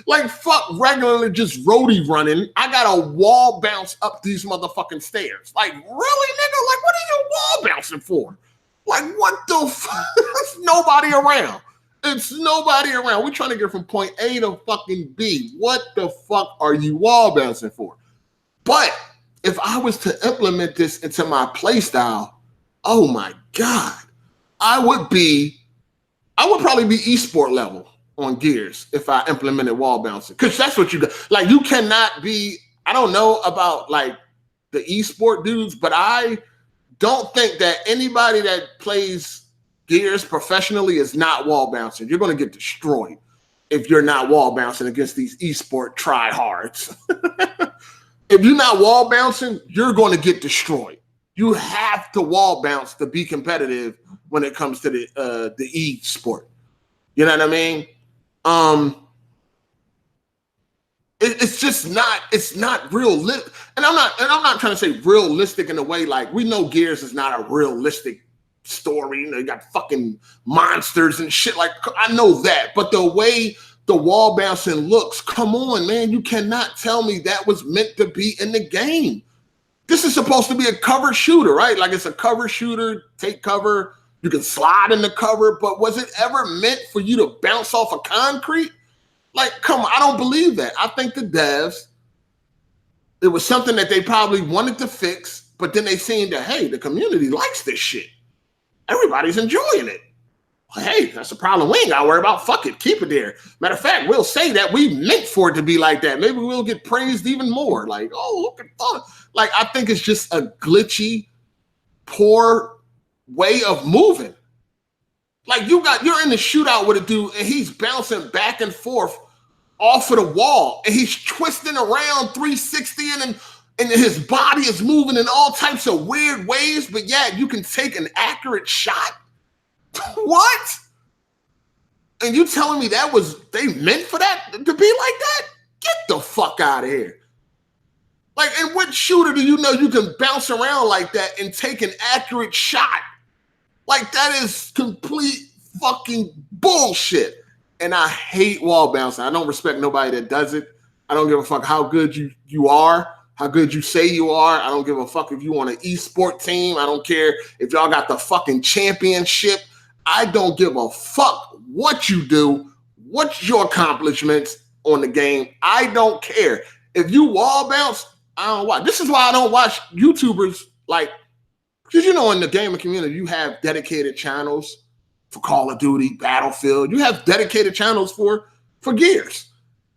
Like, fuck regularly just roadie running. I got to wall bounce up these motherfucking stairs. Like, really, nigga? Like, what are you wall bouncing for? Like, what the fuck? There's nobody around. It's nobody around. We're trying to get from point A to fucking B. What the fuck are you wall bouncing for? But if I was to implement this into my play style, oh my God, I would probably be esport level on Gears if I implemented wall bouncing. Because that's what you got. Like, you cannot be, I don't know about like the esport dudes, but I don't think that anybody that plays Gears professionally is not wall bouncing. You're going to get destroyed if you're not wall bouncing against these esport tryhards. If you're not wall bouncing, you're going to get destroyed. You have to wall bounce to be competitive when it comes to the e-sport. You know what I mean? It's just not. It's not realistic, and I'm not trying to say realistic in a way like we know Gears is not a realistic story. You know, you got fucking monsters and shit. Like, I know that, but the way the wall bouncing looks, come on, man, you cannot tell me that was meant to be in the game. This is supposed to be a cover shooter, right? Like, it's a cover shooter, take cover, you can slide in the cover, but was it ever meant for you to bounce off of concrete? Like, come on, I don't believe that. I think the devs, it was something that they probably wanted to fix, but then they seen that, hey, the community likes this shit. Everybody's enjoying it. Well, hey, that's a problem. We ain't got to worry about. Fuck it, keep it there. Matter of fact, we'll say that we meant for it to be like that. Maybe we'll get praised even more. Like, oh, look at that. Like, I think it's just a glitchy, poor way of moving. Like, you're in the shootout with a dude and he's bouncing back and forth off of the wall and he's twisting around 360 and his body is moving in all types of weird ways, but yeah, you can take an accurate shot. What? And you telling me they meant for that to be like that? Get the fuck out of here. Like, in what shooter do you know you can bounce around like that and take an accurate shot? Like, that is complete fucking bullshit. And I hate wall bouncing. I don't respect nobody that does it. I don't give a fuck how good you are, how good you say you are. I don't give a fuck if you on an esport team. I don't care if y'all got the fucking championship. I don't give a fuck what you do, what's your accomplishments on the game. I don't care. If you wall bounce, I don't watch. This is why I don't watch YouTubers, like, because you know in the gaming community, you have dedicated channels for Call of Duty, Battlefield. You have dedicated channels for Gears.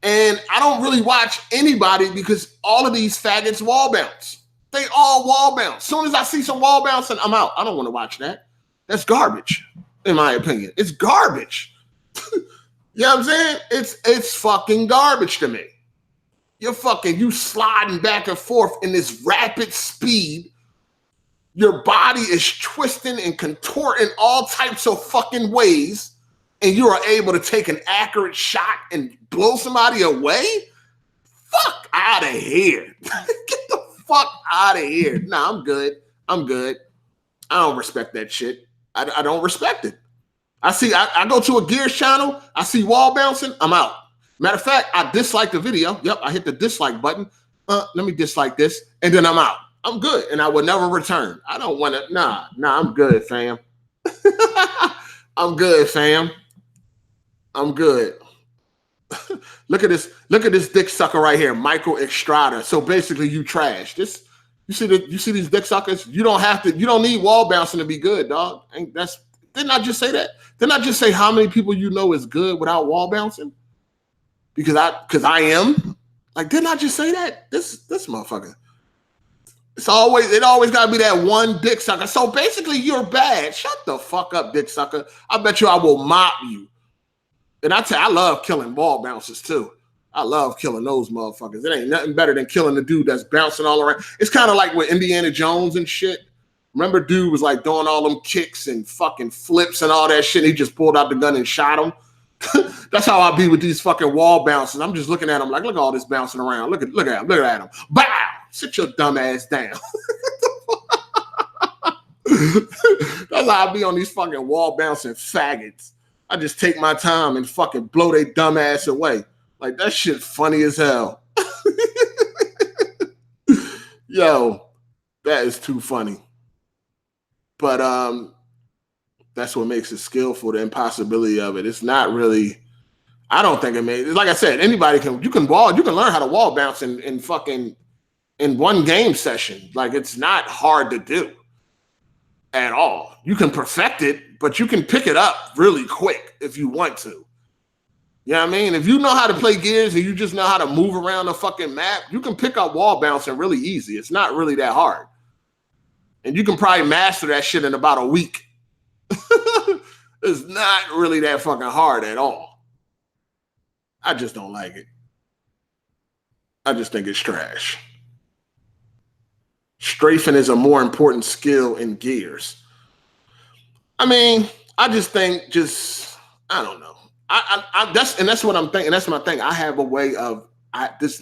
And I don't really watch anybody because all of these faggots wall bounce. They all wall bounce. As soon as I see some wall bouncing, I'm out. I don't want to watch that. That's garbage, in my opinion. It's garbage. You know what I'm saying? It's fucking garbage to me. You sliding back and forth in this rapid speed. Your body is twisting and contorting all types of fucking ways, and you are able to take an accurate shot and blow somebody away? Fuck out of here. Get the fuck out of here. Nah, I'm good. I don't respect that shit. I don't respect it. I go to a Gears channel, I see wall bouncing, I'm out. Matter of fact, I dislike the video. Yep, I hit the dislike button. Let me dislike this, and then I'm out. I'm good, and I will never return. I don't want to. Nah, I'm good, fam. I'm good, fam. I'm good. Look at this dick sucker right here, Michael Estrada. So basically, you trash. You see these dick suckers? You don't need wall bouncing to be good, dog. Didn't I just say that? Didn't I just say how many people you know is good without wall bouncing? Because I am. Like, didn't I just say that? This motherfucker. It always gotta be that one dick sucker. So basically, you're bad. Shut the fuck up, dick sucker. I bet you I will mop you. And I love killing wall bouncers too. I love killing those motherfuckers. It ain't nothing better than killing the dude that's bouncing all around. It's kind of like with Indiana Jones and shit. Remember, dude was like doing all them kicks and fucking flips and all that shit. He just pulled out the gun and shot him. That's how I be with these fucking wall bouncers. I'm just looking at them like, look at all this bouncing around. Look at him. Bow! Sit your dumb ass down. That's how I be on these fucking wall bouncing faggots. I just take my time and fucking blow their dumb ass away. Like, that shit funny as hell. Yo, that is too funny. But that's what makes it skillful, the impossibility of it. It's not really, I don't think it made, like I said, anybody you can learn how to wall bounce in one game session. Like, it's not hard to do at all. You can perfect it, but you can pick it up really quick if you want to. You know what I mean? If you know how to play Gears and you just know how to move around the fucking map, you can pick up wall bouncing really easy. It's not really that hard. And you can probably master that shit in about a week. It's not really that fucking hard at all. I just don't like it. I just think it's trash. Strafing is a more important skill in Gears. I mean, I just think I don't know. That's what I'm thinking. That's my thing. I have a way of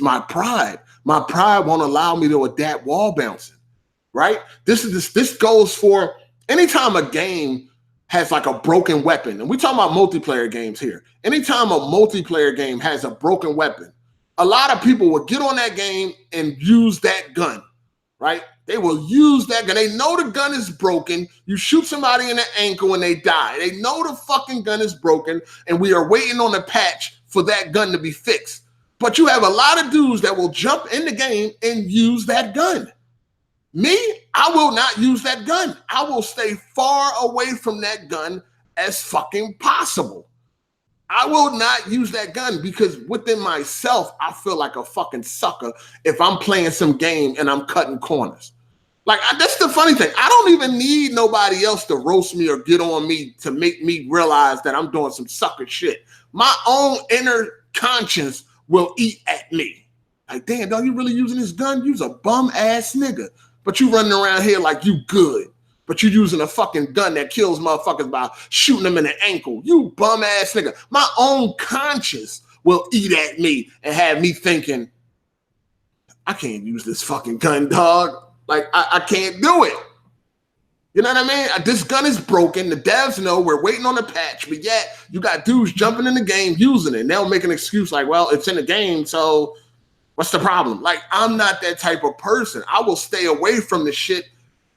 my pride. My pride won't allow me to adapt wall bouncing. Right? This goes for anytime a game has like a broken weapon, and we're talking about multiplayer games here. Anytime a multiplayer game has a broken weapon, a lot of people will get on that game and use that gun, right? They will use that gun. They know the gun is broken. You shoot somebody in the ankle and they die. They know the fucking gun is broken, and we are waiting on a patch for that gun to be fixed. But you have a lot of dudes that will jump in the game and use that gun. Me, I will not use that gun. I will stay far away from that gun as fucking possible. I will not use that gun because within myself, I feel like a fucking sucker if I'm playing some game and I'm cutting corners. Like, that's the funny thing. I don't even need nobody else to roast me or get on me to make me realize that I'm doing some sucker shit. My own inner conscience will eat at me. Like, damn, dog, you really using this gun? You's a bum ass nigga. But you running around here like you good. But you using a fucking gun that kills motherfuckers by shooting them in the ankle. You bum ass nigga. My own conscience will eat at me and have me thinking, I can't use this fucking gun, dog. Like, I can't do it. You know what I mean? This gun is broken. The devs know we're waiting on a patch, but yet you got dudes jumping in the game using it. And they'll make an excuse like, well, it's in the game, so what's the problem? Like, I'm not that type of person. I will stay away from the shit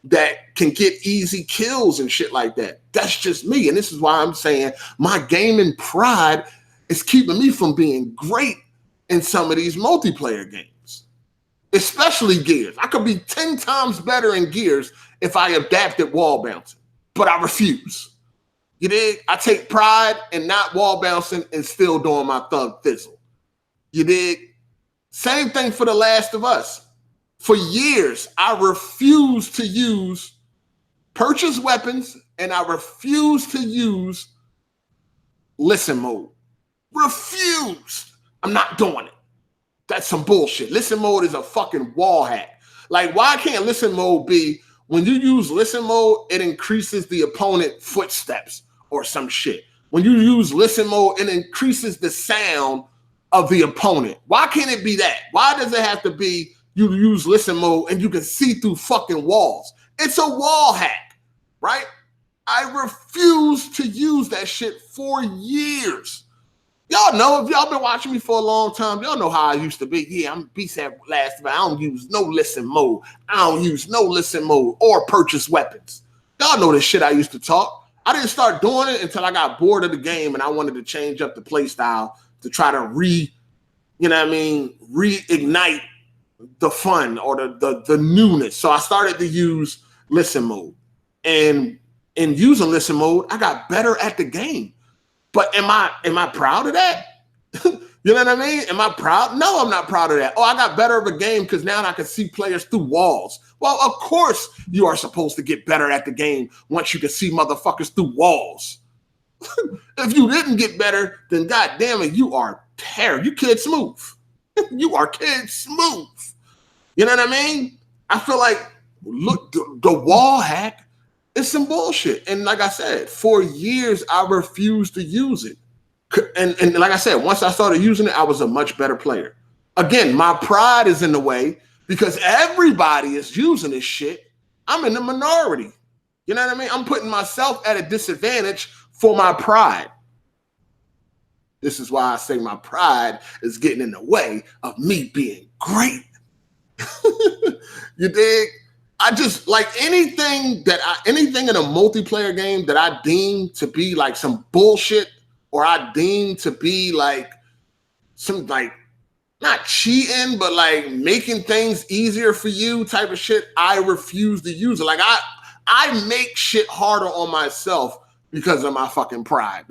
that can get easy kills and shit like that. That's just me. And this is why I'm saying my gaming pride is keeping me from being great in some of these multiplayer games, especially Gears. I could be 10 times better in Gears if I adapted wall bouncing, but I refuse. You dig? I take pride in not wall bouncing and still doing my thug fizzle. You dig? Same thing for The Last of Us. For years, I refused to use purchase weapons and I refused to use listen mode. Refused. I'm not doing it. That's some bullshit. Listen mode is a fucking wall hack. Like, why can't listen mode be when you use listen mode, it increases the opponent footsteps or some shit? When you use listen mode, it increases the sound of the opponent. Why can't it be that? Why does it have to be you use listen mode and you can see through fucking walls? It's a wall hack, right? I refuse to use that shit for years. Y'all know, if y'all been watching me for a long time, y'all know how I used to be. Yeah, I'm beast at last, but I don't use no listen mode. I don't use no listen mode or purchase weapons. Y'all know the shit I used to talk. I didn't start doing it until I got bored of the game and I wanted to change up the play style to try to reignite the fun or the newness. So I started to use listen mode. And in using listen mode, I got better at the game. But am I proud of that? You know what I mean? Am I proud? No, I'm not proud of that. Oh, I got better of a game because now I can see players through walls. Well, of course you are supposed to get better at the game once you can see motherfuckers through walls. If you didn't get better, then God damn it, you are terrible. You kid smooth. You are kid smooth. You know what I mean? I feel like, look, the wall hack is some bullshit. And like I said, for years, I refused to use it. And like I said, once I started using it, I was a much better player. Again, my pride is in the way because everybody is using this shit. I'm in the minority. You know what I mean? I'm putting myself at a disadvantage for my pride. This is why I say my pride is getting in the way of me being great. You dig? I just like anything in a multiplayer game that I deem to be like some bullshit, or I deem to be like some like not cheating, but like making things easier for you type of shit. I refuse to use it. Like I make shit harder on myself because of my fucking pride.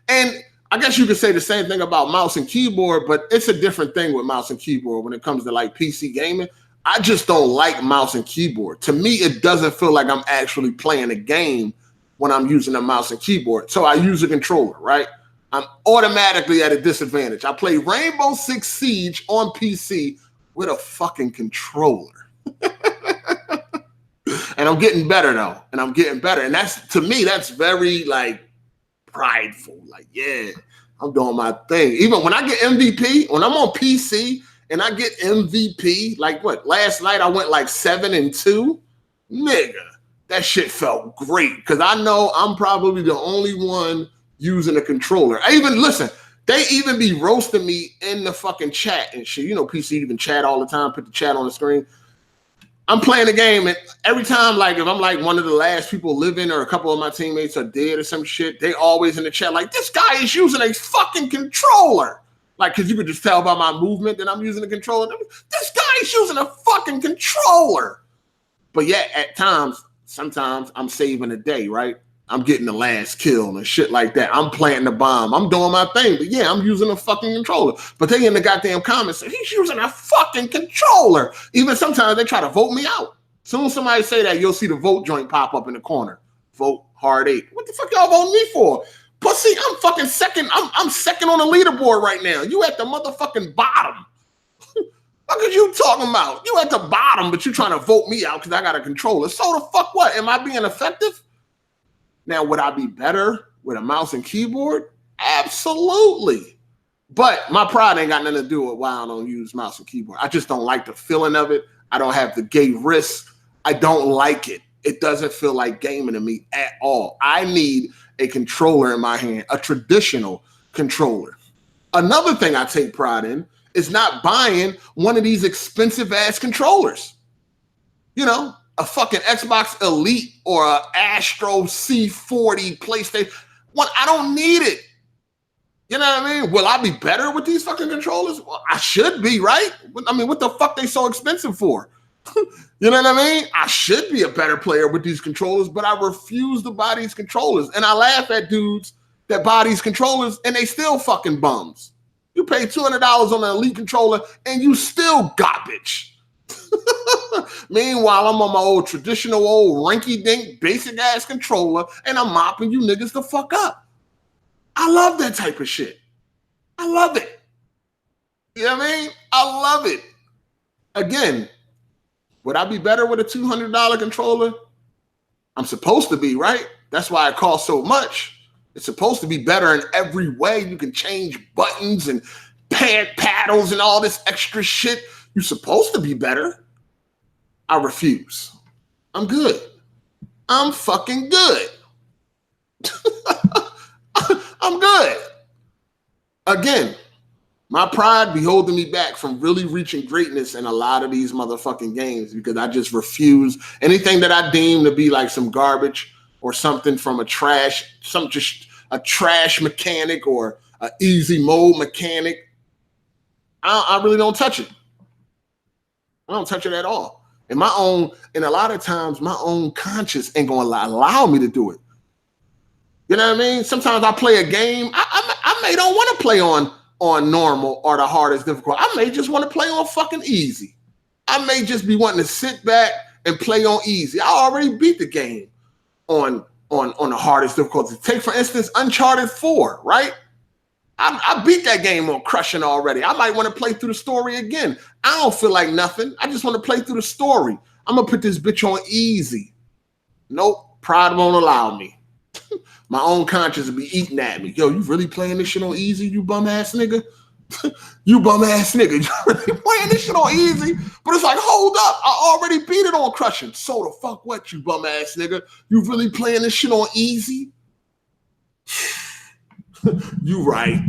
And I guess you could say the same thing about mouse and keyboard, but it's a different thing with mouse and keyboard when it comes to like PC gaming. I just don't like mouse and keyboard. To me, it doesn't feel like I'm actually playing a game when I'm using a mouse and keyboard. So I use a controller, right? I'm automatically at a disadvantage. I play Rainbow Six Siege on PC with a fucking controller. And I'm getting better though. And I'm getting better. And that's, to me, that's very like prideful. Like, yeah, I'm doing my thing. Even when I get MVP, when I'm on PC and I get MVP, like what? Last night I went like 7-2. Nigga, that shit felt great. Because I know I'm probably the only one using a controller. They even be roasting me in the fucking chat and shit. You know, PC even chat all the time, put the chat on the screen. I'm playing the game, and every time, like, if I'm like one of the last people living or a couple of my teammates are dead or some shit, they always in the chat like, this guy is using a fucking controller. Like, because you could just tell by my movement that I'm using a controller. This guy is using a fucking controller. But yet, at times, sometimes I'm saving the day, right? I'm getting the last kill and shit like that. I'm planting the bomb. I'm doing my thing. But yeah, I'm using a fucking controller. But they in the goddamn comments say, he's using a fucking controller. Even sometimes they try to vote me out. Soon as somebody say that, you'll see the vote joint pop up in the corner. Vote hard 8. What the fuck y'all voting me for? Pussy, I'm fucking second. I'm second on the leaderboard right now. You at the motherfucking bottom. What are you talking about? You at the bottom, but you trying to vote me out because I got a controller. So the fuck what? Am I being effective? Now, would I be better with a mouse and keyboard? Absolutely. But my pride ain't got nothing to do with why I don't use mouse and keyboard. I just don't like the feeling of it. I don't have the gay wrist. I don't like it. It doesn't feel like gaming to me at all. I need a controller in my hand, a traditional controller. Another thing I take pride in is not buying one of these expensive ass controllers. You know, a fucking Xbox Elite or a Astro C40 PlayStation. I don't need it. You know what I mean? Will I be better with these fucking controllers? Well, I should be, right? I mean, what the fuck they so expensive for? You know what I mean? I should be a better player with these controllers, but I refuse to buy these controllers. And I laugh at dudes that buy these controllers and they still fucking bums. You pay $200 on an Elite controller and you still garbage. Meanwhile, I'm on my old traditional old rinky-dink basic ass controller and I'm mopping you niggas the fuck up. I love that type of shit. I love it. You know what I mean? I love it. Again, would I be better with a $200 controller? I'm supposed to be, right? That's why it costs so much. It's supposed to be better in every way. You can change buttons and pad paddles and all this extra shit. You're supposed to be better. I refuse. I'm good. I'm fucking good. I'm good. Again, my pride be holding me back from really reaching greatness in a lot of these motherfucking games because I just refuse anything that I deem to be like some garbage or something from just a trash mechanic or an easy mode mechanic. I really don't touch it. I don't touch it at all. And a lot of times my own conscience ain't gonna allow me to do it. You know what I mean? Sometimes I play a game. I may don't want to play on normal or the hardest difficult. I may just want to play on fucking easy. I may just be wanting to sit back and play on easy. I already beat the game on the hardest difficulty. Take, for instance, Uncharted 4, right? I beat that game on crushing already. I might want to play through the story again. I don't feel like nothing. I just want to play through the story. I'm going to put this bitch on easy. Nope, pride won't allow me. My own conscience will be eating at me. Yo, you really playing this shit on easy, you bum ass nigga? You bum ass nigga. You really playing this shit on easy? But it's like, hold up. I already beat it on crushing. So the fuck what, you bum ass nigga? You really playing this shit on easy? You right.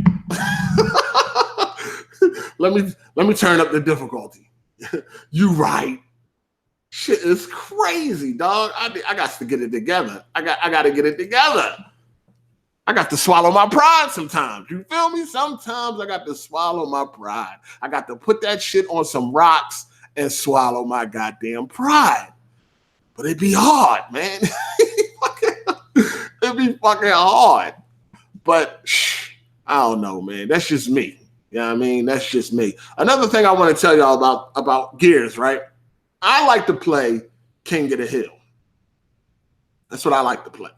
Let me turn up the difficulty. You right. Shit is crazy, dog. I got to get it together. I got to get it together. I got to swallow my pride sometimes. You feel me? Sometimes I got to swallow my pride. I got to put that shit on some rocks and swallow my goddamn pride. But it be hard, man. It be fucking hard. But I don't know, man. That's just me. You know what I mean? That's just me. Another thing I want to tell y'all about Gears, right? I like to play King of the Hill. That's what I like to play.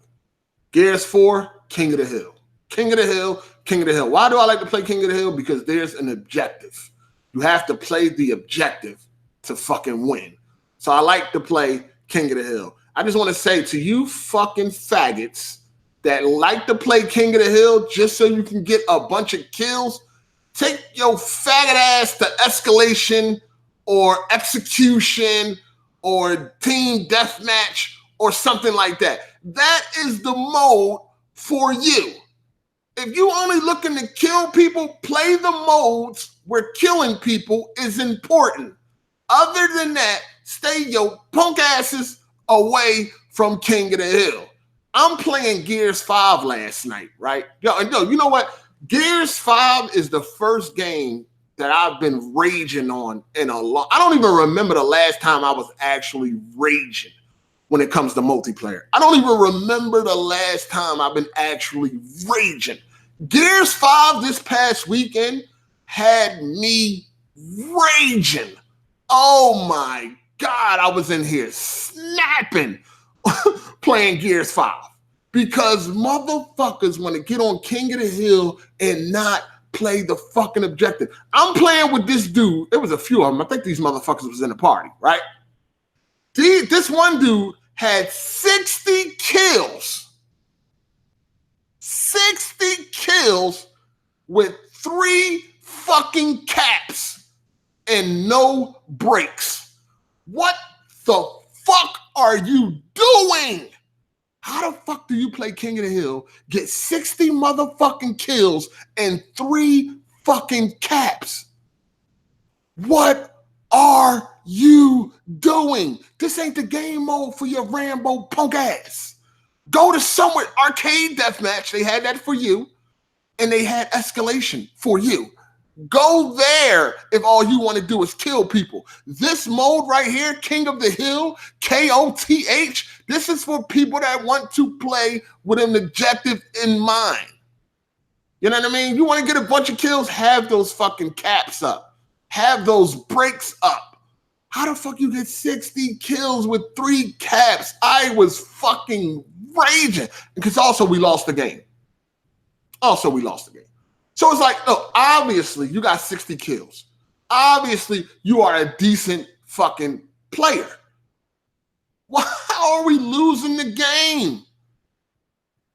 Gears 4, King of the Hill. King of the Hill, King of the Hill. Why do I like to play King of the Hill? Because there's an objective. You have to play the objective to fucking win. So I like to play King of the Hill. I just want to say to you fucking faggots that like to play King of the Hill just so you can get a bunch of kills, take your faggot ass to escalation or execution or team deathmatch or something like that. That is the mode for you. If you only looking to kill people, play the modes where killing people is important. Other than that, stay your punk asses away from King of the Hill. I'm playing Gears 5 last night, right? Yo, you know what? Gears 5 is the first game that I've been raging on in a long. I don't even remember the last time I was actually raging when it comes to multiplayer. I don't even remember the last time I've been actually raging. Gears 5 this past weekend had me raging. Oh my God, I was in here snapping playing Gears 5 because motherfuckers want to get on King of the Hill and not play the fucking objective. I'm playing with this dude. There was a few of them. I think these motherfuckers was in the party, right? This one dude had 60 kills. 60 kills with 3 fucking caps and no breaks. What the fuck are you doing? How the fuck do you play King of the Hill, get 60 motherfucking kills and 3 fucking caps? What are you doing? This ain't the game mode for your Rambo punk ass. Go to somewhere, arcade deathmatch, they had that for you, and they had escalation for you. Go there if all you want to do is kill people. This mode right here, King of the Hill, KOTH, this is for people that want to play with an objective in mind. You know what I mean? You want to get a bunch of kills, have those fucking caps up. Have those breaks up. How the fuck you get 60 kills with 3 caps? I was fucking raging. Because also we lost the game. So it's like, look, obviously you got 60 kills. Obviously you are a decent fucking player. How are we losing the game?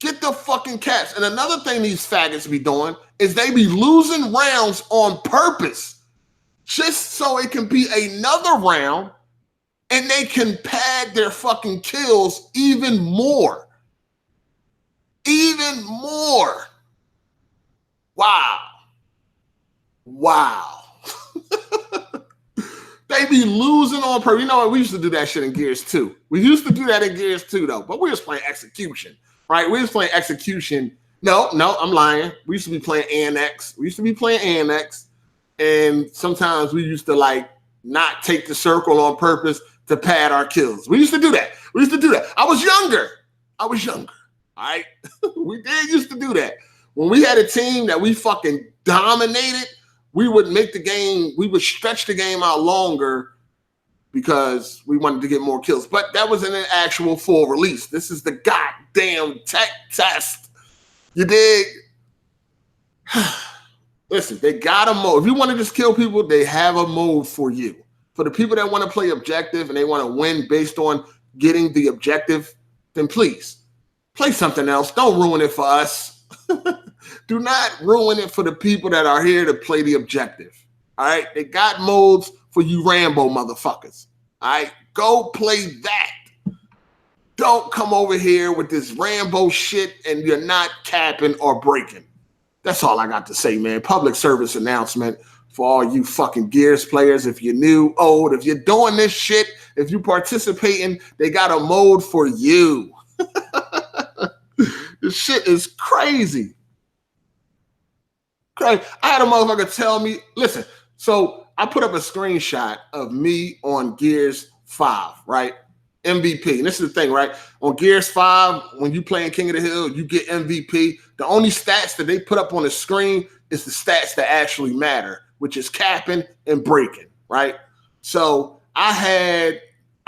Get the fucking caps. And another thing these faggots be doing is they be losing rounds on purpose just so it can be another round and they can pad their fucking kills even more. Even more. Wow. They be losing on purpose. You know what? We used to do that shit in Gears 2. We used to do that in Gears 2, though. But we was playing execution, right? We was playing execution. No, I'm lying. We used to be playing Annex. And sometimes we used to, like, not take the circle on purpose to pad our kills. We used to do that. I was younger. All right? We did used to do that. When we had a team that we fucking dominated, we would make the game, we would stretch the game out longer because we wanted to get more kills. But that was in an actual full release. This is the goddamn tech test. You dig? Listen, they got a mode. If you want to just kill people, they have a mode for you. For the people that want to play objective and they want to win based on getting the objective, then please play something else. Don't ruin it for us. Do not ruin it for the people that are here to play the objective. All right? They got modes for you Rambo motherfuckers. All right? Go play that. Don't come over here with this Rambo shit and you're not capping or breaking. That's all I got to say, man. Public service announcement for all you fucking Gears players. If you're new, old, if you're doing this shit, if you're participating, they got a mode for you. This shit is crazy. I had a motherfucker tell me, listen, so I put up a screenshot of me on Gears 5, right? MVP. And this is the thing, right? On Gears 5, when you play in King of the Hill, you get MVP. The only stats that they put up on the screen is the stats that actually matter, which is capping and breaking, right? So I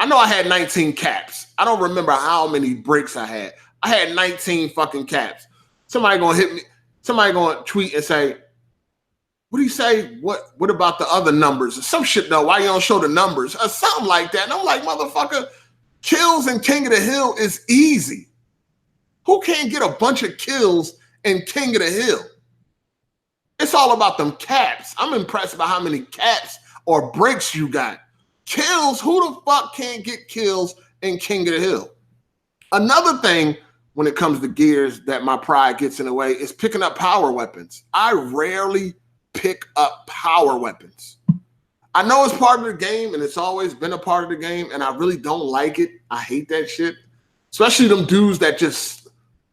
know I had 19 caps. I don't remember how many breaks I had. I had 19 fucking caps. Somebody gonna hit me. Somebody gonna tweet and say, what do you say? What about the other numbers? Or some shit though, why you don't show the numbers? Or something like that. And I'm like, motherfucker, kills in King of the Hill is easy. Who can't get a bunch of kills in King of the Hill? It's all about them caps. I'm impressed by how many caps or breaks you got. Kills, who the fuck can't get kills in King of the Hill? Another thing when it comes to Gears that my pride gets in the way is picking up power weapons. I rarely pick up power weapons. I know it's part of the game and it's always been a part of the game and I really don't like it. I hate that shit. Especially them dudes that just,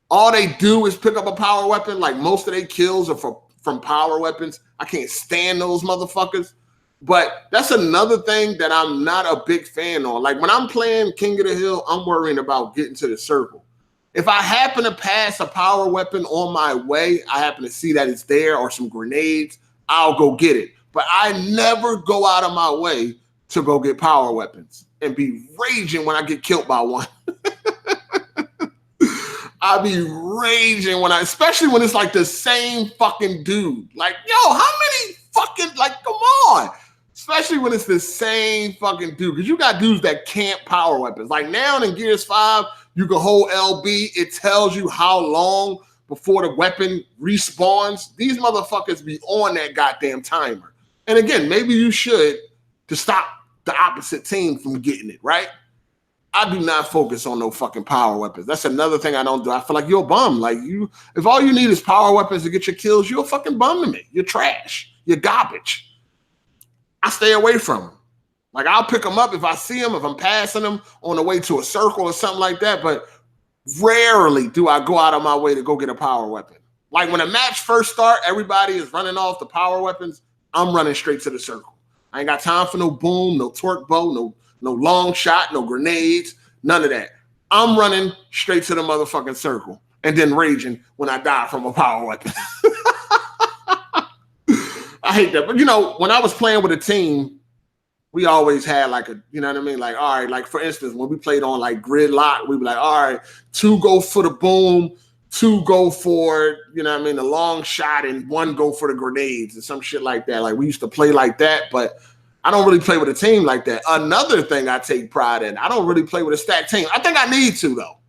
all they do is pick up a power weapon. Like most of their kills are from power weapons. I can't stand those motherfuckers. But that's another thing that I'm not a big fan on. Like when I'm playing King of the Hill, I'm worrying about getting to the circle. If I happen to pass a power weapon on my way, I happen to see that it's there or some grenades, I'll go get it. But I never go out of my way to go get power weapons and be raging when I get killed by one. I'll be raging especially when it's like the same fucking dude. Like, yo, how many fucking, like, come on. Especially when it's the same fucking dude. Because you got dudes that can't power weapons. Like now in Gears 5, you can hold LB. It tells you how long before the weapon respawns. These motherfuckers be on that goddamn timer. And again, maybe you should to stop the opposite team from getting it, right? I do not focus on no fucking power weapons. That's another thing I don't do. I feel like you're a bum. Like if all you need is power weapons to get your kills, you're a fucking bum to me. You're trash. You're garbage. I stay away from them. Like I'll pick them up if I see them, if I'm passing them on the way to a circle or something like that. But rarely do I go out of my way to go get a power weapon. Like when a match first start, everybody is running off the power weapons. I'm running straight to the circle. I ain't got time for no boom, no torque bow, no long shot, no grenades, none of that. I'm running straight to the motherfucking circle and then raging when I die from a power weapon. I hate that. But, you know, when I was playing with a team, we always had like a, you know what I mean? Like, all right, like for instance, when we played on like gridlock, we were like, all right, 2 go for the boom, 2 go for, you know what I mean, the long shot, and 1 go for the grenades and some shit like that. Like we used to play like that, but I don't really play with a team like that. Another thing I take pride in, I don't really play with a stacked team. I think I need to, though.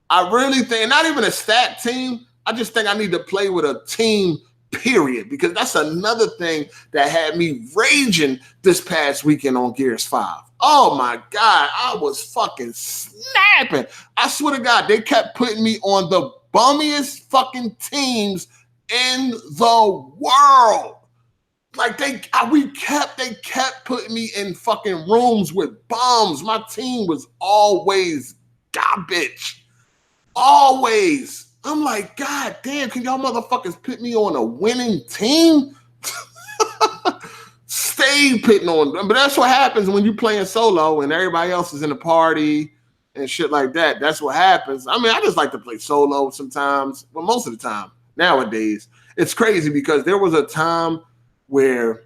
I really think, not even a stacked team, I just think I need to play with a team, period, because that's another thing that had me raging this past weekend on Gears 5. Oh my God, I was fucking snapping. I swear to God, they kept putting me on the bummiest fucking teams in the world. Like they kept putting me in fucking rooms with bums. My team was always garbage. Always. I'm like, God damn, can y'all motherfuckers put me on a winning team? Stay pitting on them. But that's what happens when you playing solo and everybody else is in the party and shit like that. That's what happens. I mean, I just like to play solo sometimes, but most of the time nowadays. It's crazy because there was a time where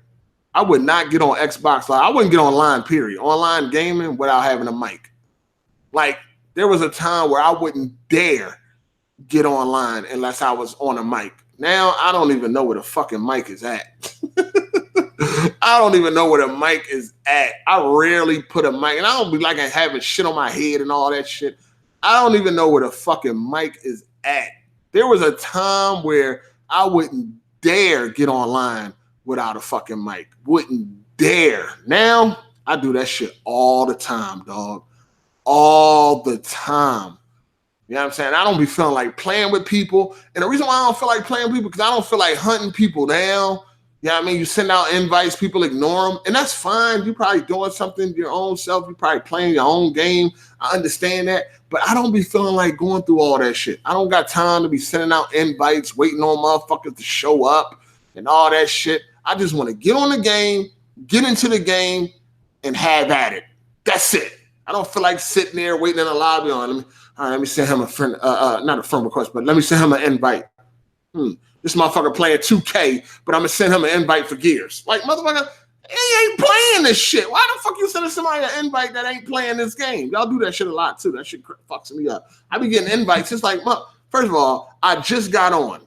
I would not get on Xbox Live. I wouldn't get online, period. Online gaming without having a mic. Like, there was a time where I wouldn't dare get online unless I was on a mic. Now, I don't even know where the fucking mic is at. I don't even know where the mic is at. I rarely put a mic, and I don't be like having shit on my head and all that shit. I don't even know where the fucking mic is at. There was a time where I wouldn't dare get online without a fucking mic. Wouldn't dare. Now, I do that shit all the time, dog. All the time. You know what I'm saying? I don't be feeling like playing with people. And the reason why I don't feel like playing with people, because I don't feel like hunting people down. You know what I mean? You send out invites, people ignore them. And that's fine. You're probably doing something your own self. You're probably playing your own game. I understand that. But I don't be feeling like going through all that shit. I don't got time to be sending out invites, waiting on motherfuckers to show up and all that shit. I just want to get on the game, get into the game, and have at it. That's it. I don't feel like sitting there waiting in the lobby on. Let me send him a friend, not a friend request, but let me send him an invite. This motherfucker playing 2K, but I'm gonna send him an invite for Gears. Like, motherfucker, he ain't playing this shit. Why the fuck you sending somebody an invite that ain't playing this game? Y'all do that shit a lot too. That shit fucks me up. I be getting invites. It's like, first of all, I just got on.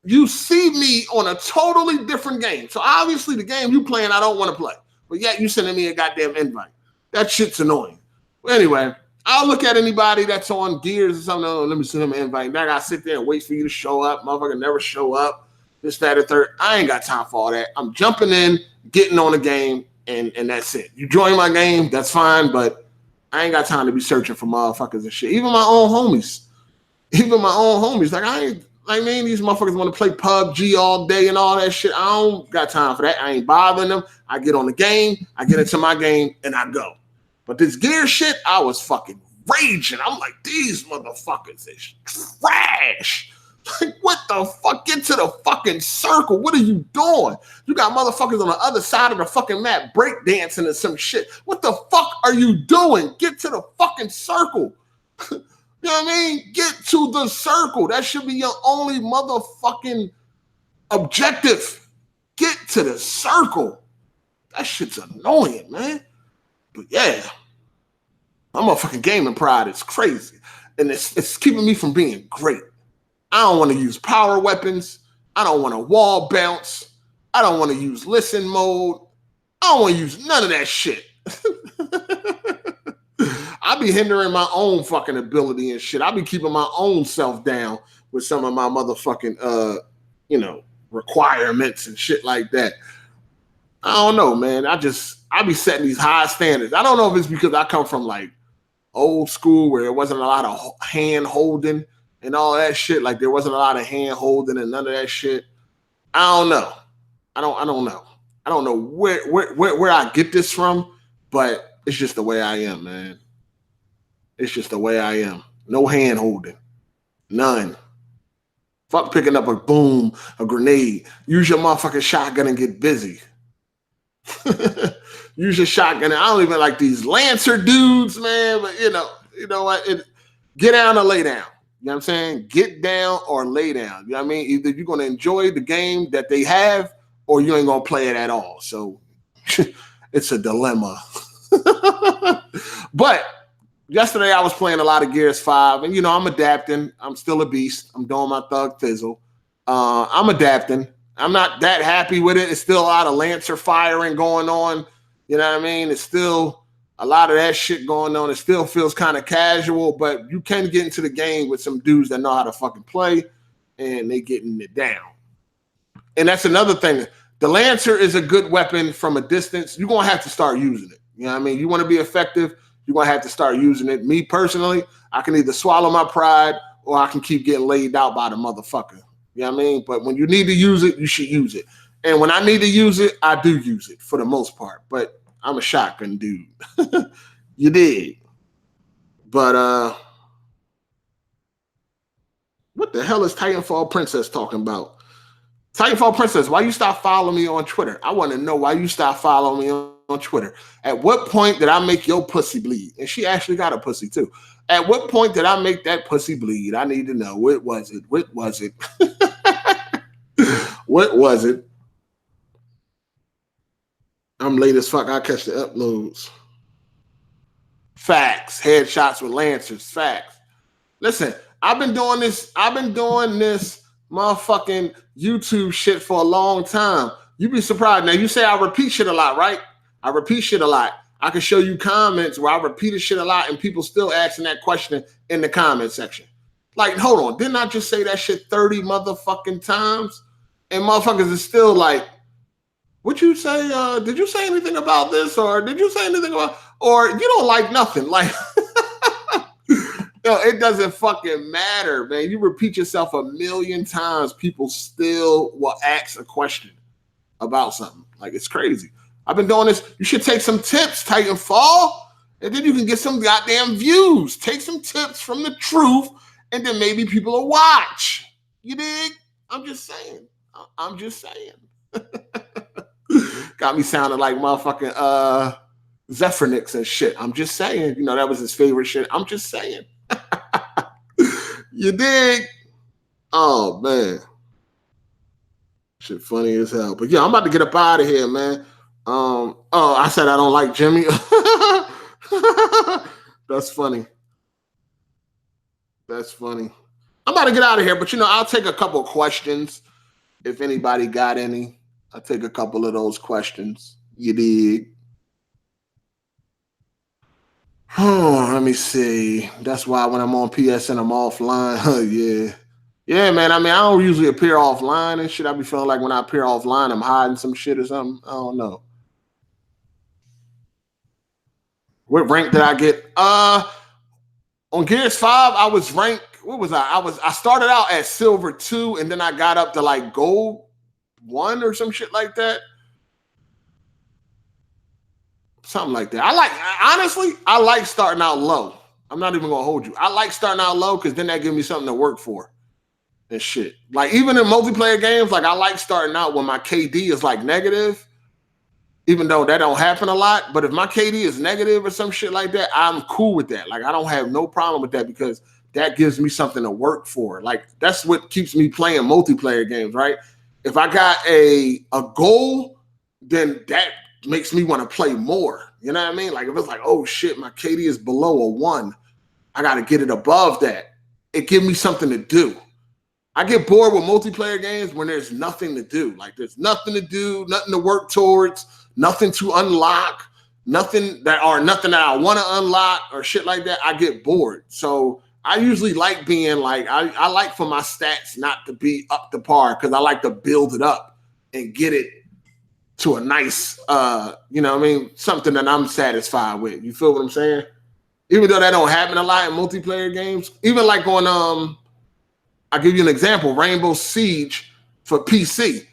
You see me on a totally different game. So obviously the game you playing, I don't want to play. But yet you sending me a goddamn invite. That shit's annoying. Well, anyway, I'll look at anybody that's on Gears or something. Oh, let me send them an invite. Now I gotta sit there and wait for you to show up. Motherfucker never show up. This, that, or third. I ain't got time for all that. I'm jumping in, getting on the game, and that's it. You join my game, that's fine, but I ain't got time to be searching for motherfuckers and shit. Even my own homies. Like, I ain't, like, man, these motherfuckers want to play PUBG all day and all that shit. I don't got time for that. I ain't bothering them. I get on the game, I get into my game, and I go. But this gear shit, I was fucking raging. I'm like, these motherfuckers is trash. Like, what the fuck? Get to the fucking circle. What are you doing? You got motherfuckers on the other side of the fucking map breakdancing and some shit. What the fuck are you doing? Get to the fucking circle. You know what I mean? Get to the circle. That should be your only motherfucking objective. Get to the circle. That shit's annoying, man. But yeah, my motherfucking gaming pride is crazy. And it's keeping me from being great. I don't want to use power weapons. I don't want to wall bounce. I don't want to use listen mode. I don't want to use none of that shit. I be hindering my own fucking ability and shit. I be keeping my own self down with some of my motherfucking, requirements and shit like that. I don't know, man. I be setting these high standards. I don't know if it's because I come from like old school where there wasn't a lot of hand holding and all that shit. Like there wasn't a lot of hand holding and none of that shit. I don't know. I don't know. I don't know where I get this from, But it's just the way I am, man. It's just the way I am. No hand holding. None. Fuck picking up a grenade. Use your motherfucking shotgun and get busy. Use your shotgun. I don't even like these Lancer dudes, man. But you know what? Get down or lay down. You know what I'm saying? Get down or lay down. You know what I mean? Either you're gonna enjoy the game that they have, or you ain't gonna play it at all. So it's a dilemma. But yesterday I was playing a lot of Gears 5, and I'm adapting. I'm still a beast. I'm doing my thug fizzle. I'm adapting. I'm not that happy with it. It's still a lot of Lancer firing going on. You know what I mean? It's still a lot of that shit going on. It still feels kind of casual, but you can get into the game with some dudes that know how to fucking play, and they getting it down. And that's another thing. The Lancer is a good weapon from a distance. You're going to have to start using it. You know what I mean? You want to be effective, you're going to have to start using it. Me personally, I can either swallow my pride or I can keep getting laid out by the motherfucker. You know what I mean? But when you need to use it, you should use it. And when I need to use it, I do use it for the most part. But I'm a shotgun dude. You did. But what the hell is Titanfall Princess talking about? Titanfall Princess, why you stop following me on Twitter? I want to know why you stopped following me on Twitter. At what point did I make your pussy bleed? And she actually got a pussy too. At what point did I make that pussy bleed? I need to know. What was it? What was it? What was it? I'm late as fuck. I'll catch the uploads. Facts. Headshots with Lancers. Facts. Listen, I've been doing this motherfucking YouTube shit for a long time. You'd be surprised. Now, you say I repeat shit a lot, right? I repeat shit a lot. I can show you comments where I repeated shit a lot and people still asking that question in the comment section. Like, hold on. Didn't I just say that shit 30 motherfucking times? And motherfuckers is still like, what you say? Did you say anything about this? Or did you say anything about, or you don't like nothing? Like, it doesn't fucking matter, man. You repeat yourself a million times, people still will ask a question about something. Like, it's crazy. I've been doing this. You should take some tips, Titanfall, and then you can get some goddamn views. Take some tips from the truth, and then maybe people will watch. You dig? I'm just saying. I'm just saying. Got me sounding like motherfucking Zephyrnix and shit. I'm just saying. That was his favorite shit. I'm just saying. You dig? Oh, man. Shit funny as hell. But yeah, I'm about to get up out of here, man. I said I don't like Jimmy. That's funny. That's funny. I'm about to get out of here, but I'll take a couple questions if anybody got any. I'll take a couple of those questions. You dig? Oh, let me see. That's why when I'm on PSN, I'm offline. Yeah. Yeah, man. I mean, I don't usually appear offline and shit. I be feeling like when I appear offline, I'm hiding some shit or something. I don't know. What rank did I get? On Gears 5, I was ranked. What was I? I started out at silver 2, and then I got up to like gold 1 or some shit like that. Something like that. Honestly, I like starting out low. I'm not even gonna hold you. I like starting out low because then that gives me something to work for and shit. Like even in multiplayer games, like I like starting out when my KD is like negative, even though that don't happen a lot. But if my KD is negative or some shit like that, I'm cool with that. Like I don't have no problem with that because that gives me something to work for. Like that's what keeps me playing multiplayer games, right? If I got a goal, then that makes me want to play more. You know what I mean? Like if it's like, oh shit, my KD is below a 1, I got to get it above that. It gives me something to do. I get bored with multiplayer games when there's nothing to do. Like there's nothing to do, nothing to work towards, nothing to unlock, nothing that I want to unlock or shit like that. I get bored. So I usually like being like, I like for my stats not to be up to par because I like to build it up and get it to a nice, you know what I mean, something that I'm satisfied with. You feel what I'm saying? Even though that don't happen a lot in multiplayer games, even like on, I'll give you an example, Rainbow Siege for PC.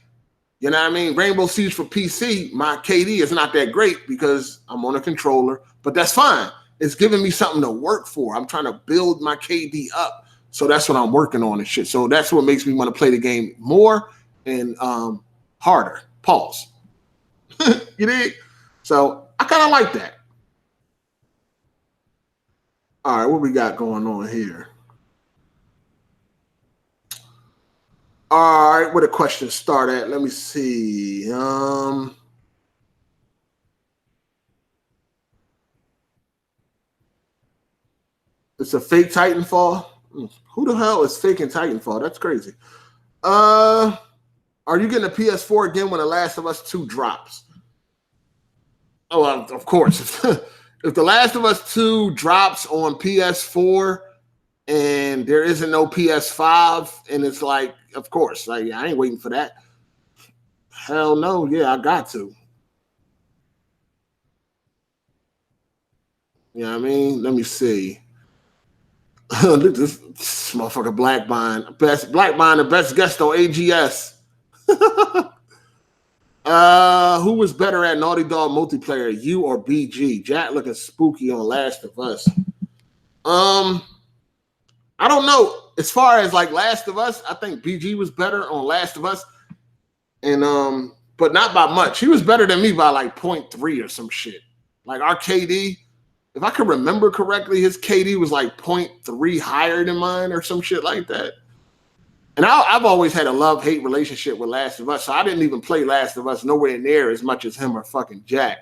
You know what I mean? Rainbow Siege for PC, my KD is not that great because I'm on a controller, but that's fine. It's giving me something to work for. I'm trying to build my KD up. So that's what I'm working on and shit. So that's what makes me want to play the game more and harder. Pause. You dig? So I kind of like that. All right, what we got going on here? All right, where the questions start at? Let me see. It's a fake Titanfall. Who the hell is faking Titanfall? That's crazy. Are you getting a PS4 again when The Last of Us 2 drops? Oh, of course. If The Last of Us 2 drops on PS4 and there isn't no PS5, and it's like, of course, like I ain't waiting for that. Hell no, yeah, I got to. You know what I mean? Let me see. this motherfucker Blackbind. The best guest on AGS. Who was better at Naughty Dog multiplayer, you or BG? Jack looking spooky on Last of Us. I don't know. As far as like Last of Us, I think BG was better on Last of Us. And but not by much. He was better than me by like 0.3 or some shit. Like our KD, if I can remember correctly, his KD was like 0.3 higher than mine or some shit like that. And I've always had a love-hate relationship with Last of Us, so I didn't even play Last of Us nowhere near as much as him or fucking Jack.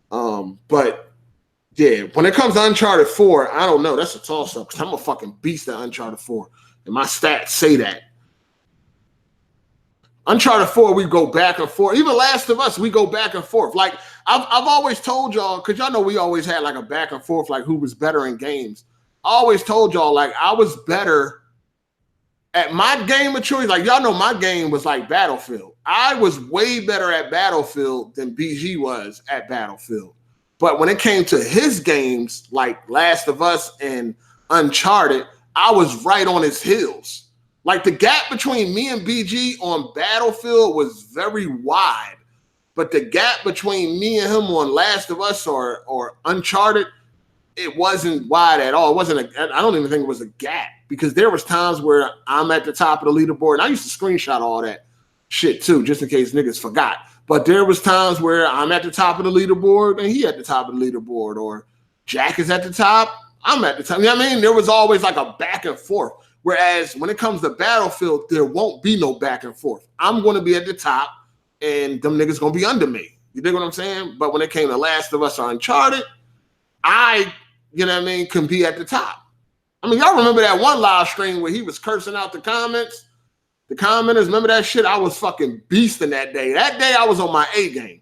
But yeah, when it comes to Uncharted 4, I don't know. That's a toss-up because I'm a fucking beast at Uncharted 4, and my stats say that. Uncharted 4, we go back and forth. Even Last of Us, we go back and forth. Like I've always told y'all, because y'all know we always had like a back and forth, like who was better in games. I always told y'all like I was better at my game of choice. Like y'all know my game was like Battlefield. I was way better at Battlefield than BG was at Battlefield. But when it came to his games, like Last of Us and Uncharted, I was right on his heels. Like the gap between me and BG on Battlefield was very wide, but the gap between me and him on Last of Us or Uncharted, it wasn't wide at all. It wasn't. I don't even think it was a gap because there was times where I'm at the top of the leaderboard. And I used to screenshot all that shit too, just in case niggas forgot. But there was times where I'm at the top of the leaderboard and he at the top of the leaderboard, or Jack is at the top, I'm at the top. You know what I mean? There was always like a back and forth. Whereas when it comes to Battlefield, there won't be no back and forth. I'm going to be at the top, and them niggas going to be under me. You dig what I'm saying? But when it came to Last of Us or Uncharted, you know what I mean, can be at the top. I mean, y'all remember that one live stream where he was cursing out the comments? The commenters, remember that shit? I was fucking beasting that day. That day I was on my A game,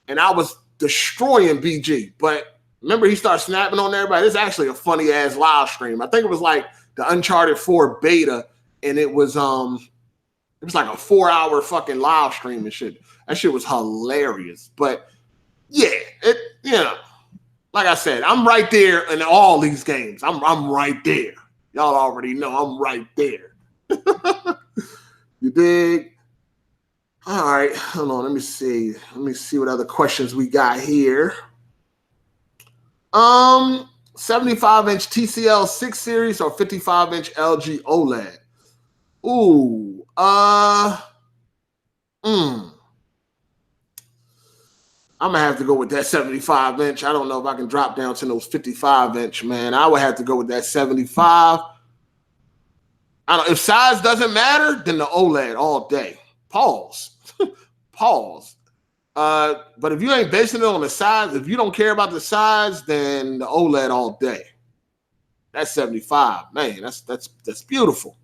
and I was destroying BG. But remember he started snapping on everybody? It's actually a funny-ass live stream. I think it was like the Uncharted 4 beta, and it was like a 4-hour fucking live stream and shit. That shit was hilarious. But yeah, like I said, I'm right there in all these games. I'm right there. Y'all already know I'm right there. You dig? All right, hold on. Let me see. Let me see what other questions we got here. 75-inch TCL 6 series or 55-inch LG OLED? Ooh, I'm gonna have to go with that 75-inch. I don't know if I can drop down to those 55-inch, man. I would have to go with that 75. I don't. If size doesn't matter, then the OLED all day. Pause. Pause. But if you ain't basing it on the size, if you don't care about the size, then the OLED all day. That's 75. Man, that's beautiful.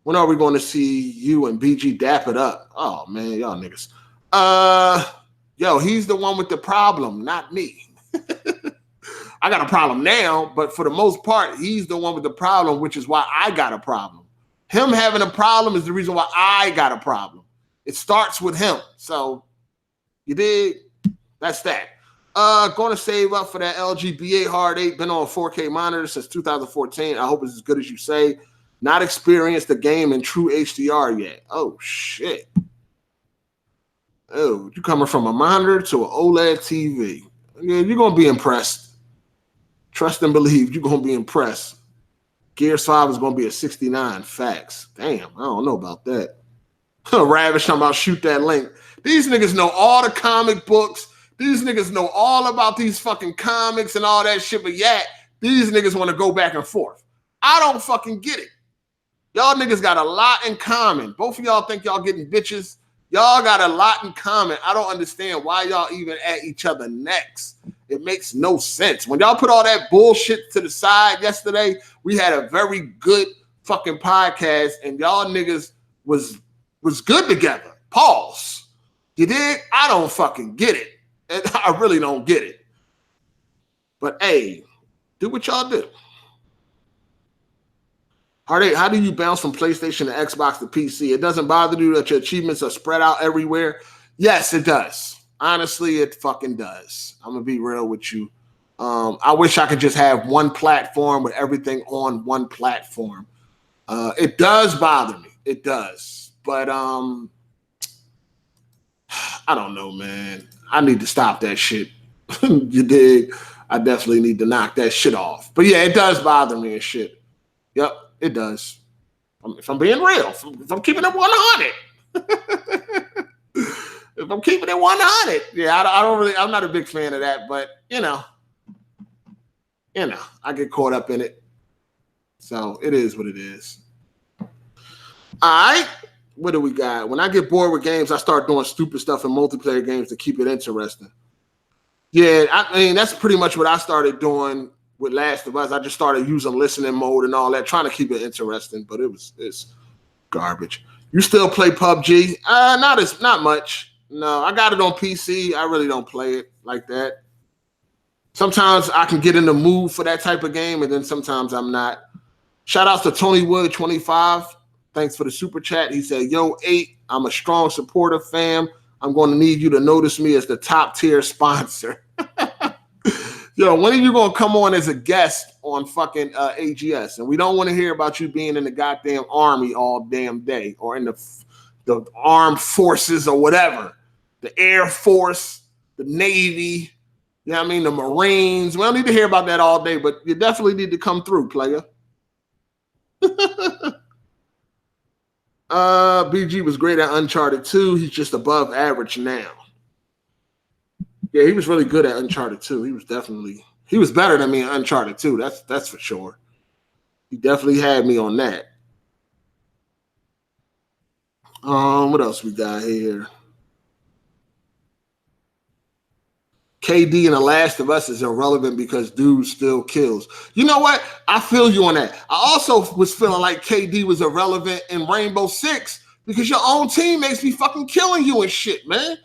When are we going to see you and BG dap it up? Oh man, y'all niggas. Yo, he's the one with the problem, not me. I got a problem now, but for the most part, he's the one with the problem, which is why I got a problem. Him having a problem is the reason why I got a problem. It starts with him. So you dig? That's that. Going to save up for that LG B8 Hard8. Been on a 4K monitor since 2014. I hope it's as good as you say. Not experienced the game in true HDR yet. Oh, shit. Oh, you coming from a monitor to an OLED TV. Yeah, you're going to be impressed. Trust and believe you're going to be impressed. Gears 5 is going to be a 69. Facts. Damn, I don't know about that. Ravish talking about shoot that link. These niggas know all the comic books. These niggas know all about these fucking comics and all that shit, but yet these niggas want to go back and forth. I don't fucking get it. Y'all niggas got a lot in common. Both of y'all think y'all getting bitches. Y'all got a lot in common. I don't understand why y'all even at each other necks. It makes no sense. When y'all put all that bullshit to the side yesterday, we had a very good fucking podcast, and y'all niggas was good together. Pause. You dig? I don't fucking get it. And I really don't get it. But hey, do what y'all do. How do you bounce from PlayStation to Xbox to PC? It doesn't bother you that your achievements are spread out everywhere? Yes, it does. Honestly, it fucking does. I'm going to be real with you. I wish I could just have one platform with everything on one platform. It does bother me. It does. But I don't know, man. I need to stop that shit. You dig? I definitely need to knock that shit off. But yeah, it does bother me and shit. Yep. It does. If I'm being real, if I'm keeping it 100, if I'm keeping it 100, yeah, I don't really. I'm not a big fan of that, but you know, I get caught up in it, so it is what it is. All right, what do we got? When I get bored with games, I start doing stupid stuff in multiplayer games to keep it interesting. Yeah, I mean that's pretty much what I started doing. With Last of Us, I just started using listening mode and all that, trying to keep it interesting, but it's garbage. You still play PUBG? Not much. No, I got it on PC. I really don't play it like that. Sometimes I can get in the mood for that type of game, and then sometimes I'm not. Shout out to Tony Wood 25. Thanks for the super chat. He said, "Yo, 8, I'm a strong supporter, fam. I'm going to need you to notice me as the top tier sponsor." Yo, when are you going to come on as a guest on fucking AGS? And we don't want to hear about you being in the goddamn army all damn day or in the armed forces or whatever. The Air Force, the Navy, you know what I mean? The Marines. We don't need to hear about that all day, but you definitely need to come through, player. BG was great at Uncharted 2. He's just above average now. Yeah, he was really good at Uncharted 2. He was better than me in Uncharted 2. That's for sure. He definitely had me on that. What else we got here? KD in The Last of Us is irrelevant because dude still kills. You know what? I feel you on that. I also was feeling like KD was irrelevant in Rainbow Six because your own teammates be fucking killing you and shit, man.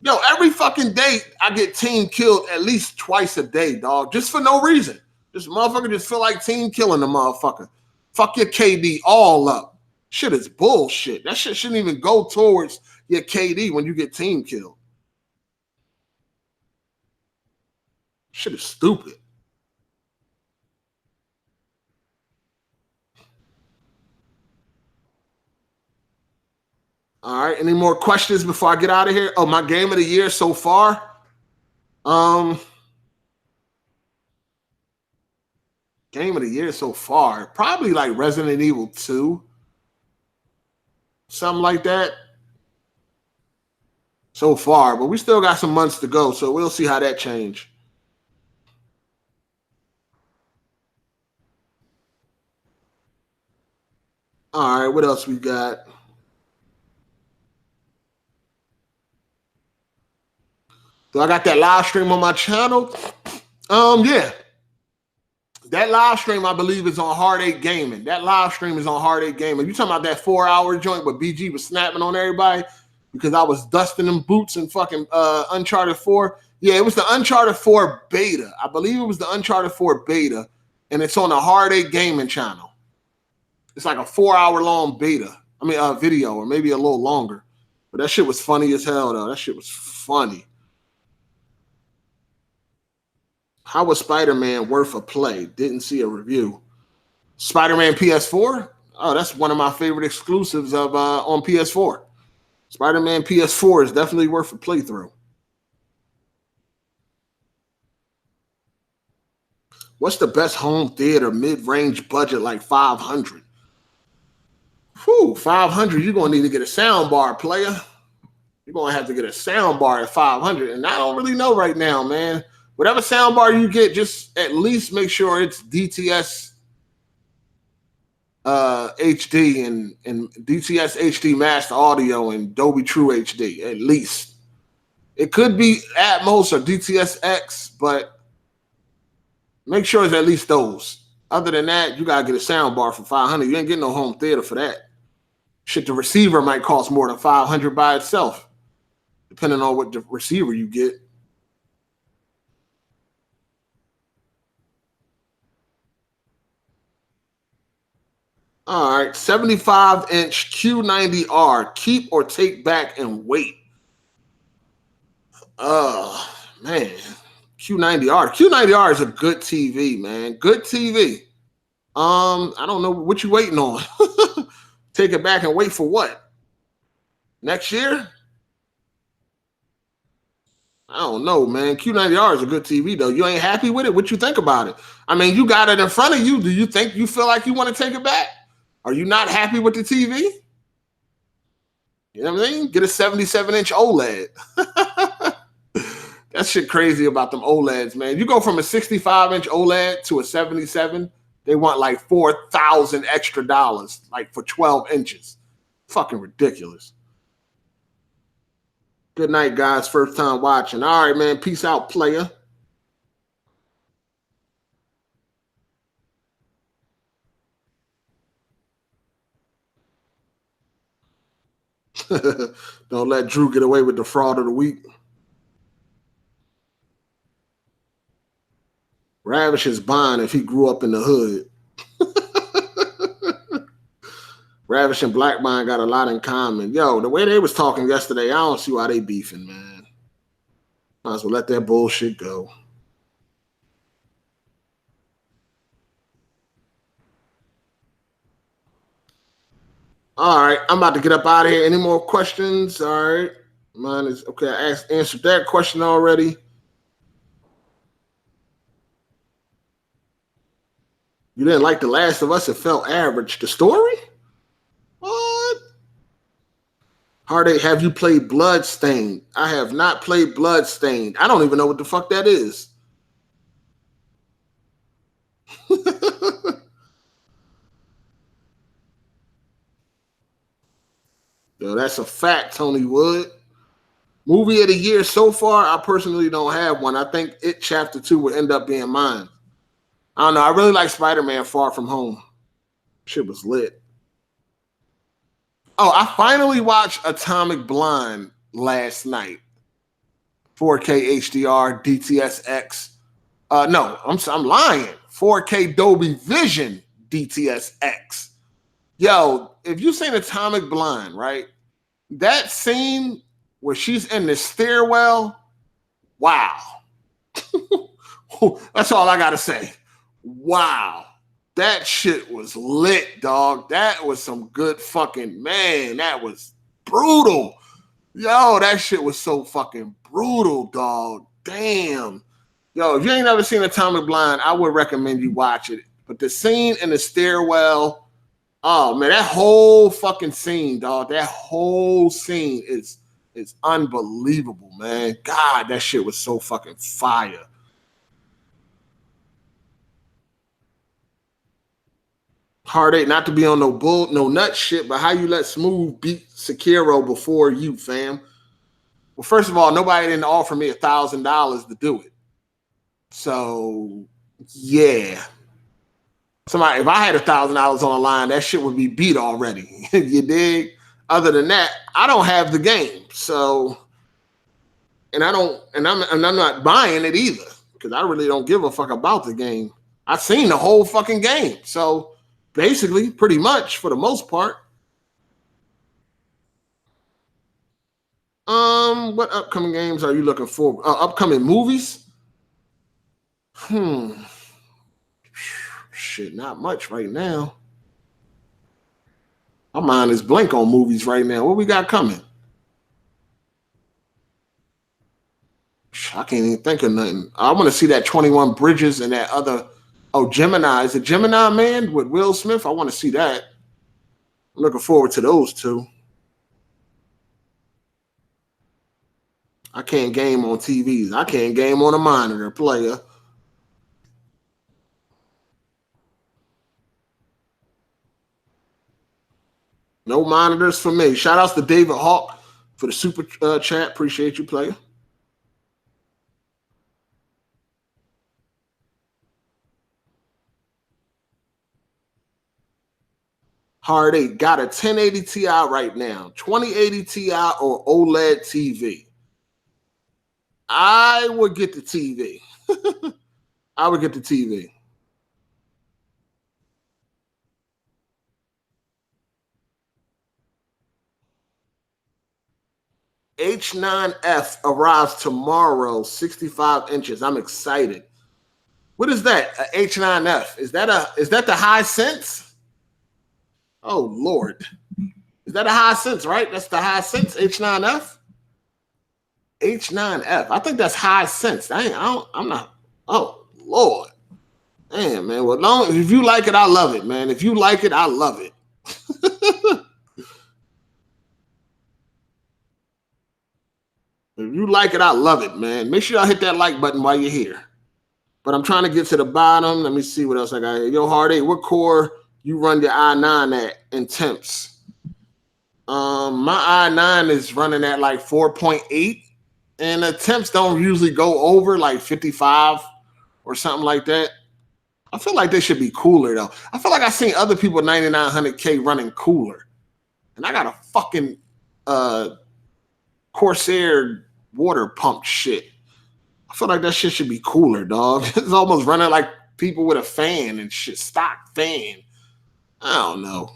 Yo, every fucking day I get team killed at least twice a day, dog, just for no reason. This motherfucker just feel like team killing the motherfucker. Fuck your KD all up. Shit is bullshit. That shit shouldn't even go towards your KD when you get team killed. Shit is stupid. All right. Any more questions before I get out of here? Oh, my game of the year so far. Game of the year so far. Probably like Resident Evil 2. Something like that. So far, but we still got some months to go, so we'll see how that change. All right, what else we got? So I got that live stream on my channel. Yeah. That live stream, I believe, is on Hard8 Gaming. That live stream is on Hard8 Gaming. You talking about that 4-hour joint where BG was snapping on everybody because I was dusting them boots in fucking Uncharted 4? Yeah, it was the Uncharted 4 beta. I believe it was the Uncharted 4 beta, and it's on the Hard8 Gaming channel. It's like a 4-hour long beta. I mean, video, or maybe a little longer. But that shit was funny as hell, though. That shit was funny. How was Spider-Man worth a play? Didn't see a review. Spider-Man PS4? Oh, that's one of my favorite exclusives of on PS4. Spider-Man PS4 is definitely worth a playthrough. What's the best home theater mid-range budget like 500? Whew, 500, you're going to need to get a sound bar, player. You're going to have to get a sound bar at 500. And I don't really know right now, man. Whatever sound bar you get, just at least make sure it's DTS HD and DTS HD Master Audio and Dolby True HD, at least. It could be Atmos or DTS X, but make sure it's at least those. Other than that, you got to get a sound bar for 500. You ain't getting no home theater for that. Shit, the receiver might cost more than 500 by itself, depending on what the receiver you get. All right, 75-inch Q90R, keep or take back and wait. Man, Q90R. Q90R is a good TV, man. Good TV. I don't know what you waiting on. Take it back and wait for what? Next year? I don't know, man. Q90R is a good TV, though. You ain't happy with it? What you think about it? I mean, you got it in front of you. Do you think you feel like you want to take it back? Are you not happy with the TV? You know what I mean? Get a 77-inch OLED. That shit crazy about them OLEDs, man. You go from a 65-inch OLED to a 77, they want like $4,000 extra dollars, like for 12 inches. Fucking ridiculous. Good night, guys. First time watching. All right, man. Peace out, player. Don't let Drew get away with the fraud of the week. Ravish is bond if he grew up in the hood. Ravish and Black Bond got a lot in common. Yo, the way they was talking yesterday, I don't see why they beefing, man. Might as well let that bullshit go. All right, I'm about to get up out of here. Any more questions? All right. Mine is okay. I answered that question already. You didn't like The Last of Us? It felt average. The story? What? Hard8, have you played Bloodstained? I have not played Bloodstained. I don't even know what the fuck that is. Yo, that's a fact, Tony Wood. Movie of the year so far, I personally don't have one. I think It Chapter 2 will end up being mine. I don't know. I really like Spider-Man Far From Home. Shit was lit. Oh, I finally watched Atomic Blonde last night. 4K HDR, DTSX. No, I'm lying. 4K Dolby Vision, DTSX. Yo, if you seen Atomic Blonde, right? That scene where she's in the stairwell, wow. That's all I gotta say. Wow. That shit was lit, dog. That was some good fucking, man, that was brutal. Yo, that shit was so fucking brutal, dog. Damn. Yo, if you ain't never seen Atomic Blonde, I would recommend you watch it. But the scene in the stairwell, oh man, that whole fucking scene, dog. That whole scene is unbelievable, man. God, that shit was so fucking fire. Hard8, not to be on no nut shit, but how you let Smooth beat Sekiro before you, fam? Well, first of all, nobody didn't offer me $1,000 to do it. So, yeah. Somebody, if I had $1,000 on the line, that shit would be beat already. You dig? Other than that, I don't have the game. So, and I'm not buying it either because I really don't give a fuck about the game. I've seen the whole fucking game. So, basically, pretty much for the most part. What upcoming games are you looking for? Upcoming movies? Shit, not much right now. My mind is blank on movies right now. What we got coming? I can't even think of nothing. I want to see that 21 Bridges and that other. Oh, Gemini. Is it Gemini Man with Will Smith? I want to see that. I'm looking forward to those two. I can't game on TVs. I can't game on a monitor, player. No monitors for me. Shout outs to David Hawk for the super chat. Appreciate you, player. Hard 8 got a 1080 Ti right now. 2080 Ti or OLED TV. I would get the TV. I would get the TV. H9F arrives tomorrow, 65 inches. I'm excited. What is that? A H9F? Is that the Hisense? Oh Lord. Is that a Hisense, right? That's the Hisense H9F? H9F. I think that's Hisense. I'm not. Oh Lord. Damn, man. Well, if you like it, I love it, man. If you like it, I love it. If you like it, I love it, man. Make sure y'all hit that like button while you're here. But I'm trying to get to the bottom. Let me see what else I got here. Yo, Hard 8, what core you run your i9 at in temps? My i9 is running at like 4.8, and the temps don't usually go over like 55 or something like that. I feel like they should be cooler though. I feel like I've seen other people 9900K running cooler, and I got a fucking Corsair water pump shit. I feel like that shit should be cooler, dog. It's almost running like people with a fan and shit, stock fan. I don't know.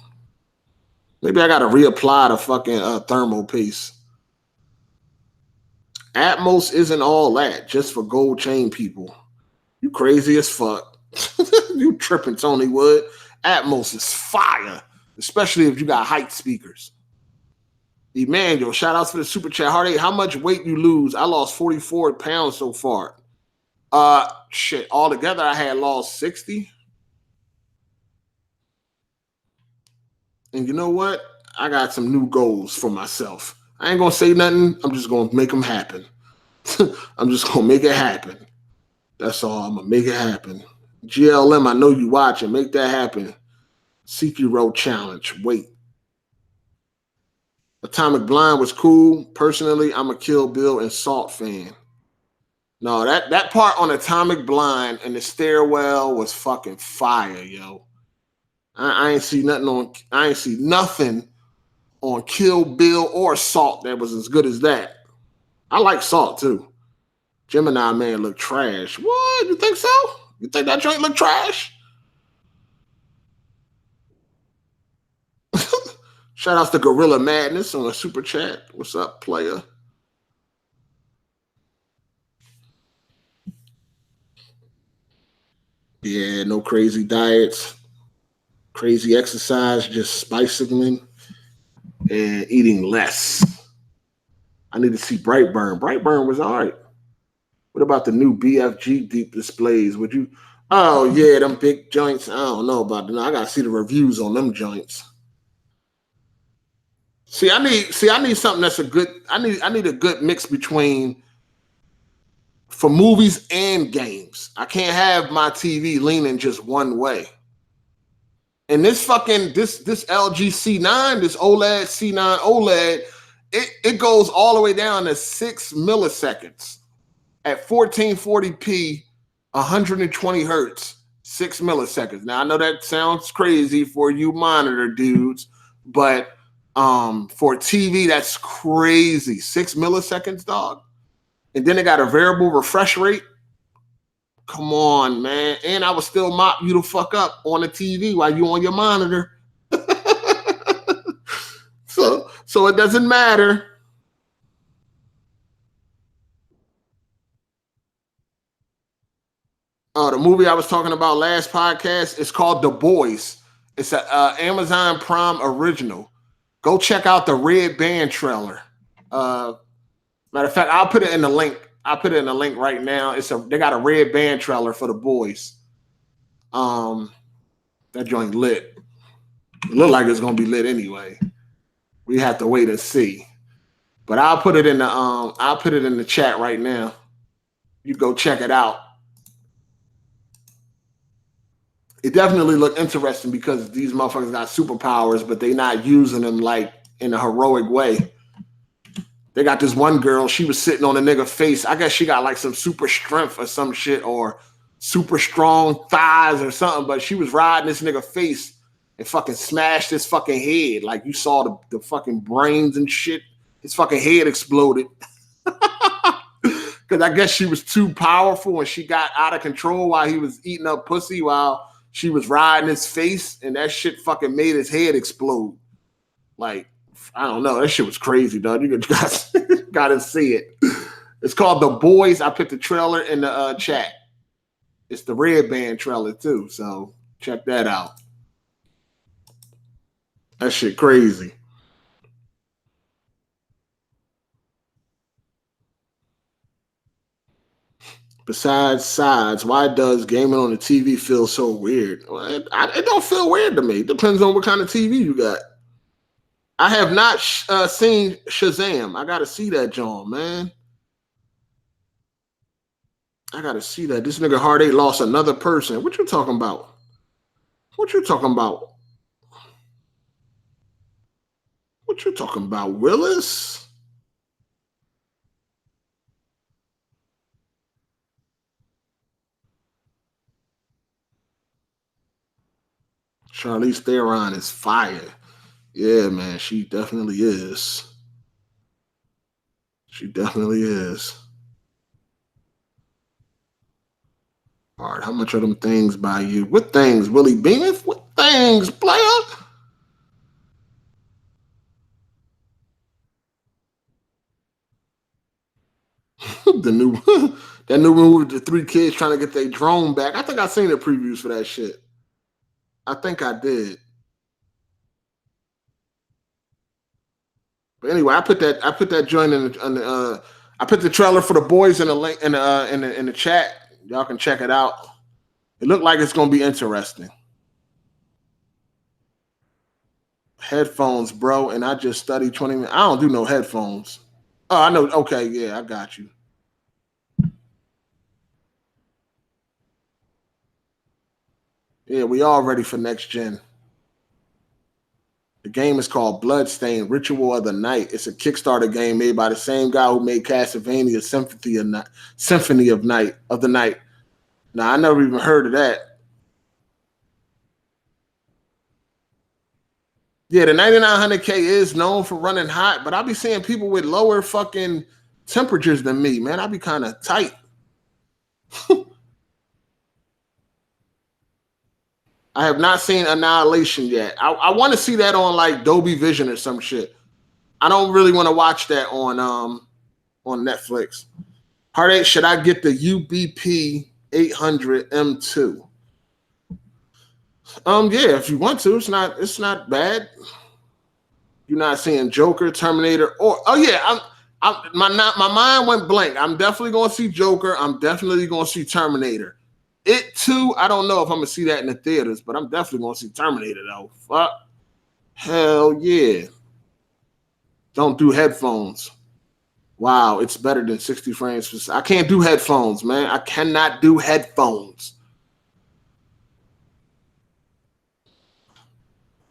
Maybe I got to reapply the fucking thermal piece. Atmos isn't all that, just for gold chain people. You crazy as fuck. You tripping, Tony Wood. Atmos is fire, especially if you got height speakers. Emmanuel, shout outs for the super chat. Hard 8, how much weight you lose? I lost 44 pounds so far. Shit, altogether I had lost 60. And you know what? I got some new goals for myself. I ain't gonna say nothing. I'm just gonna make them happen. I'm just gonna make it happen. That's all. I'm gonna make it happen. GLM, I know you watching. Make that happen. Sekiro challenge. Wait. Atomic Blind was cool. Personally, I'm a Kill Bill and Salt fan. No, that part on Atomic Blind and the stairwell was fucking fire, yo. I ain't see nothing on Kill Bill or Salt that was as good as that. I like Salt too. Gemini Man look trash. What? You think so? You think that joint look trash? Shout outs to Gorilla Madness on the super chat. What's up, player? Yeah, no crazy diets, crazy exercise, just bicycling and eating less. I need to see Brightburn. Brightburn was all right. What about the new BFG deep displays? Would you? Oh yeah, them big joints. I don't know about them. I gotta see the reviews on them joints. I need something that's a good. I need a good mix between for movies and games. I can't have my TV leaning just one way. And this fucking this LG C9, this OLED C9 OLED, it goes all the way down to 6 milliseconds at 1440p, 120 hertz, 6 milliseconds. Now I know that sounds crazy for you monitor dudes, but for TV, that's crazy. 6 milliseconds, dog. And then it got a variable refresh rate. Come on, man. And I would still mop you the fuck up on the TV while you on your monitor. So it doesn't matter. The movie I was talking about last podcast is called The Boys. It's an Amazon Prime original. Go check out the Red Band trailer. Matter of fact, I'll put it in the link I put it in a link right now. They got a red band trailer for The Boys. That joint lit. It look like it's gonna be lit anyway. We have to wait and see. But I'll put it in the chat right now. You go check it out. It definitely looked interesting because these motherfuckers got superpowers, but they not using them like in a heroic way. They got this one girl, she was sitting on a nigga face. I guess she got like some super strength or some shit or super strong thighs or something, but she was riding this nigga face and fucking smashed his fucking head. Like you saw the fucking brains and shit. His fucking head exploded. Because I guess she was too powerful and she got out of control while he was eating up pussy while she was riding his face, and that shit fucking made his head explode. Like, I don't know. That shit was crazy, dog. You gotta see it. It's called The Boys. I put the trailer in the chat. It's the red band trailer too, so check that out. That shit crazy. Besides sides, why does gaming on the TV feel so weird? Well, it don't feel weird to me. It depends on what kind of TV you got. I have not seen Shazam. I got to see that, John, man. I got to see that. This nigga Hard8 lost another person. What you talking about? What you talking about? What you talking about, Willis? Charlize Theron is fire. Yeah, man, she definitely is. She definitely is. All right, how much are them things by you? What things, Willie Beamiff? What things, player? That new movie with the 3 kids trying to get their drone back. I think I seen the previews for that shit. I think I did. But anyway, I put that joint in the I put the trailer for The Boys in the link in the chat. Y'all can check it out. It looked like it's gonna be interesting. Headphones, bro, and I just studied 20 minutes. I don't do no headphones. Oh, I know. Okay, yeah, I got you. Yeah, we all ready for next gen. The game is called Bloodstained: Ritual of the Night. It's a Kickstarter game made by the same guy who made Castlevania Symphony of the Night. Now, I never even heard of that. Yeah, the 9900K is known for running hot, but I be seeing people with lower fucking temperatures than me, man. I be kind of tight. I have not seen Annihilation yet. I want to see that on like Dolby Vision or some shit. I don't really want to watch that on Netflix. Hard8, should I get the UBP 800 M2? Yeah, if you want to, it's not bad. You're not seeing Joker, Terminator, or my mind went blank. I'm definitely gonna see Joker. I'm definitely gonna see Terminator. It too, I don't know if I'm gonna see that in the theaters, but I'm definitely gonna see Terminator though. Fuck. Hell yeah. Don't do headphones. Wow, it's better than 60 frames. I can't do headphones, man. I cannot do headphones.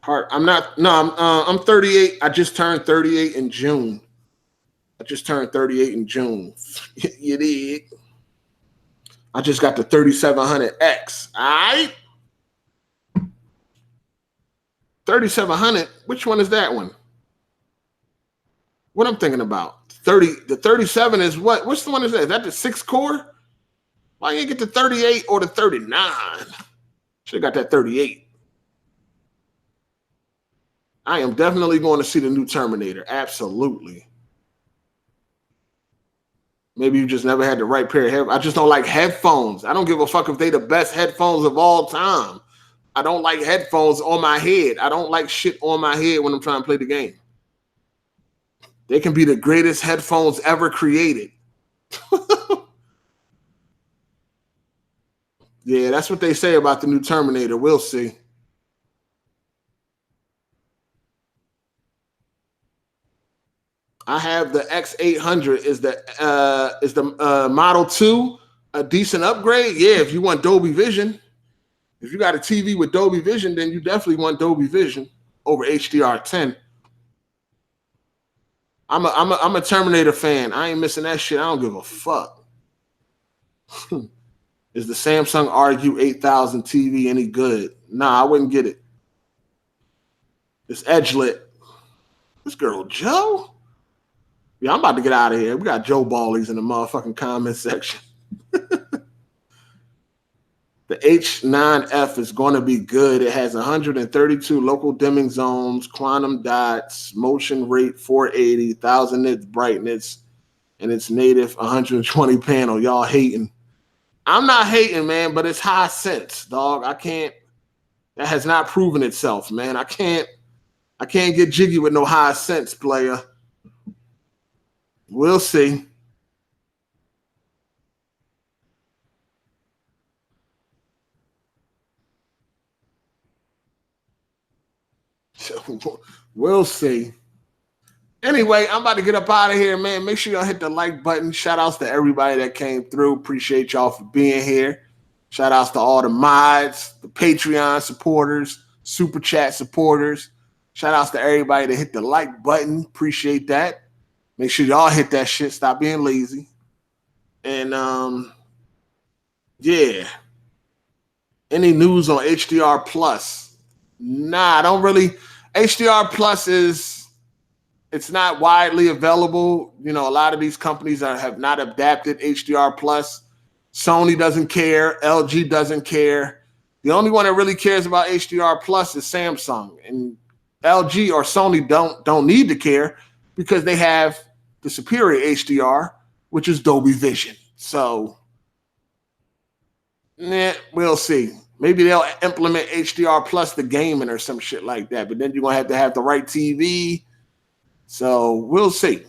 I'm 38. I just turned 38 in June. You did. I just got the 3700X. All right. 3700. Which one is that one? What I'm thinking about? The 37 is what? Which one is that? Is that the 6 core? Why you get the 38 or the 39? Should have got that 38. I am definitely going to see the new Terminator. Absolutely. Maybe you just never had the right pair of headphones. I just don't like headphones. I don't give a fuck if they the best headphones of all time. I don't like headphones on my head. I don't like shit on my head when I'm trying to play the game. They can be the greatest headphones ever created. Yeah, that's what they say about the new Terminator. We'll see. I have the X800. Is the Model 2 a decent upgrade? Yeah, if you want Dolby Vision. If you got a TV with Dolby Vision, then you definitely want Dolby Vision over HDR10. I'm a Terminator fan. I ain't missing that shit. I don't give a fuck. Is the Samsung RU8000 TV any good? Nah, I wouldn't get it. It's edge lit. This girl Joe? Yeah, I'm about to get out of here. We got Joe Ballies in the motherfucking comment section. The H9F is going to be good. It has 132 local dimming zones, quantum dots, motion rate 480, 1000 nits brightness, and its native 120 panel. Y'all hating. I'm not hating, man, but it's high sense, dog. I can't. That has not proven itself, man. I can't get jiggy with no high sense, player. We'll see. We'll see. Anyway, I'm about to get up out of here, man. Make sure y'all hit the like button. Shout outs to everybody that came through. Appreciate y'all for being here. Shout outs to all the mods, the Patreon supporters, Super Chat supporters. Shout outs to everybody that hit the like button. Appreciate that. Make sure y'all hit that shit. Stop being lazy. And yeah. Any news on HDR Plus? Nah, I don't really. HDR Plus it's not widely available. You know, a lot of these companies have not adapted HDR Plus. Sony doesn't care. LG doesn't care. The only one that really cares about HDR Plus is Samsung, and LG or Sony don't need to care because they have the superior HDR, which is Dolby Vision. So, we'll see. Maybe they'll implement HDR Plus the gaming or some shit like that. But then you're gonna have to have the right TV. So we'll see.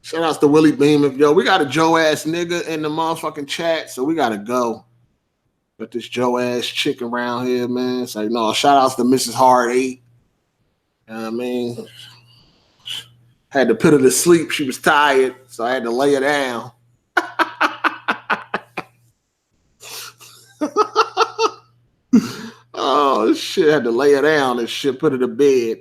Shout outs to Willie Beam. Yo, we got a Joe ass nigga in the motherfucking chat, so we gotta go. Got this Joe ass chick around here, man. It's like, no, shout outs to Mrs. Hard8. You know what I mean? Had to put her to sleep. She was tired, so I had to lay her down. Oh shit! Had to lay her down and shit. Put her to bed.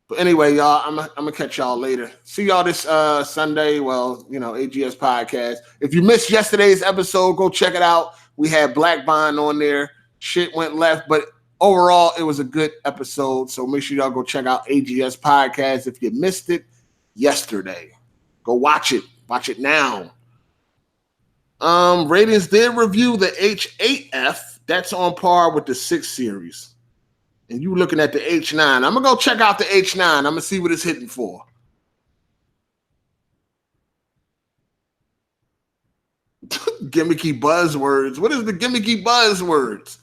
But anyway, y'all, I'm gonna catch y'all later. See y'all this Sunday. Well, you know, AGS podcast. If you missed yesterday's episode, go check it out. We had Black Bond on there. Shit went left, but overall, it was a good episode. So make sure y'all go check out AGS podcast if you missed it yesterday. Go watch it. Watch it now. Ratings did review the H8F. That's on par with the 6 series. And you looking at the H9. I'm going to go check out the H9. I'm going to see what it's hitting for. Gimmicky buzzwords. What is the gimmicky buzzwords?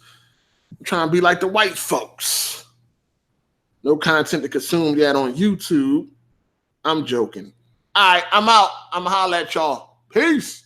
I'm trying to be like the white folks. No content to consume yet on YouTube. I'm joking. All right, I'm out. I'm going to holler at y'all. Peace.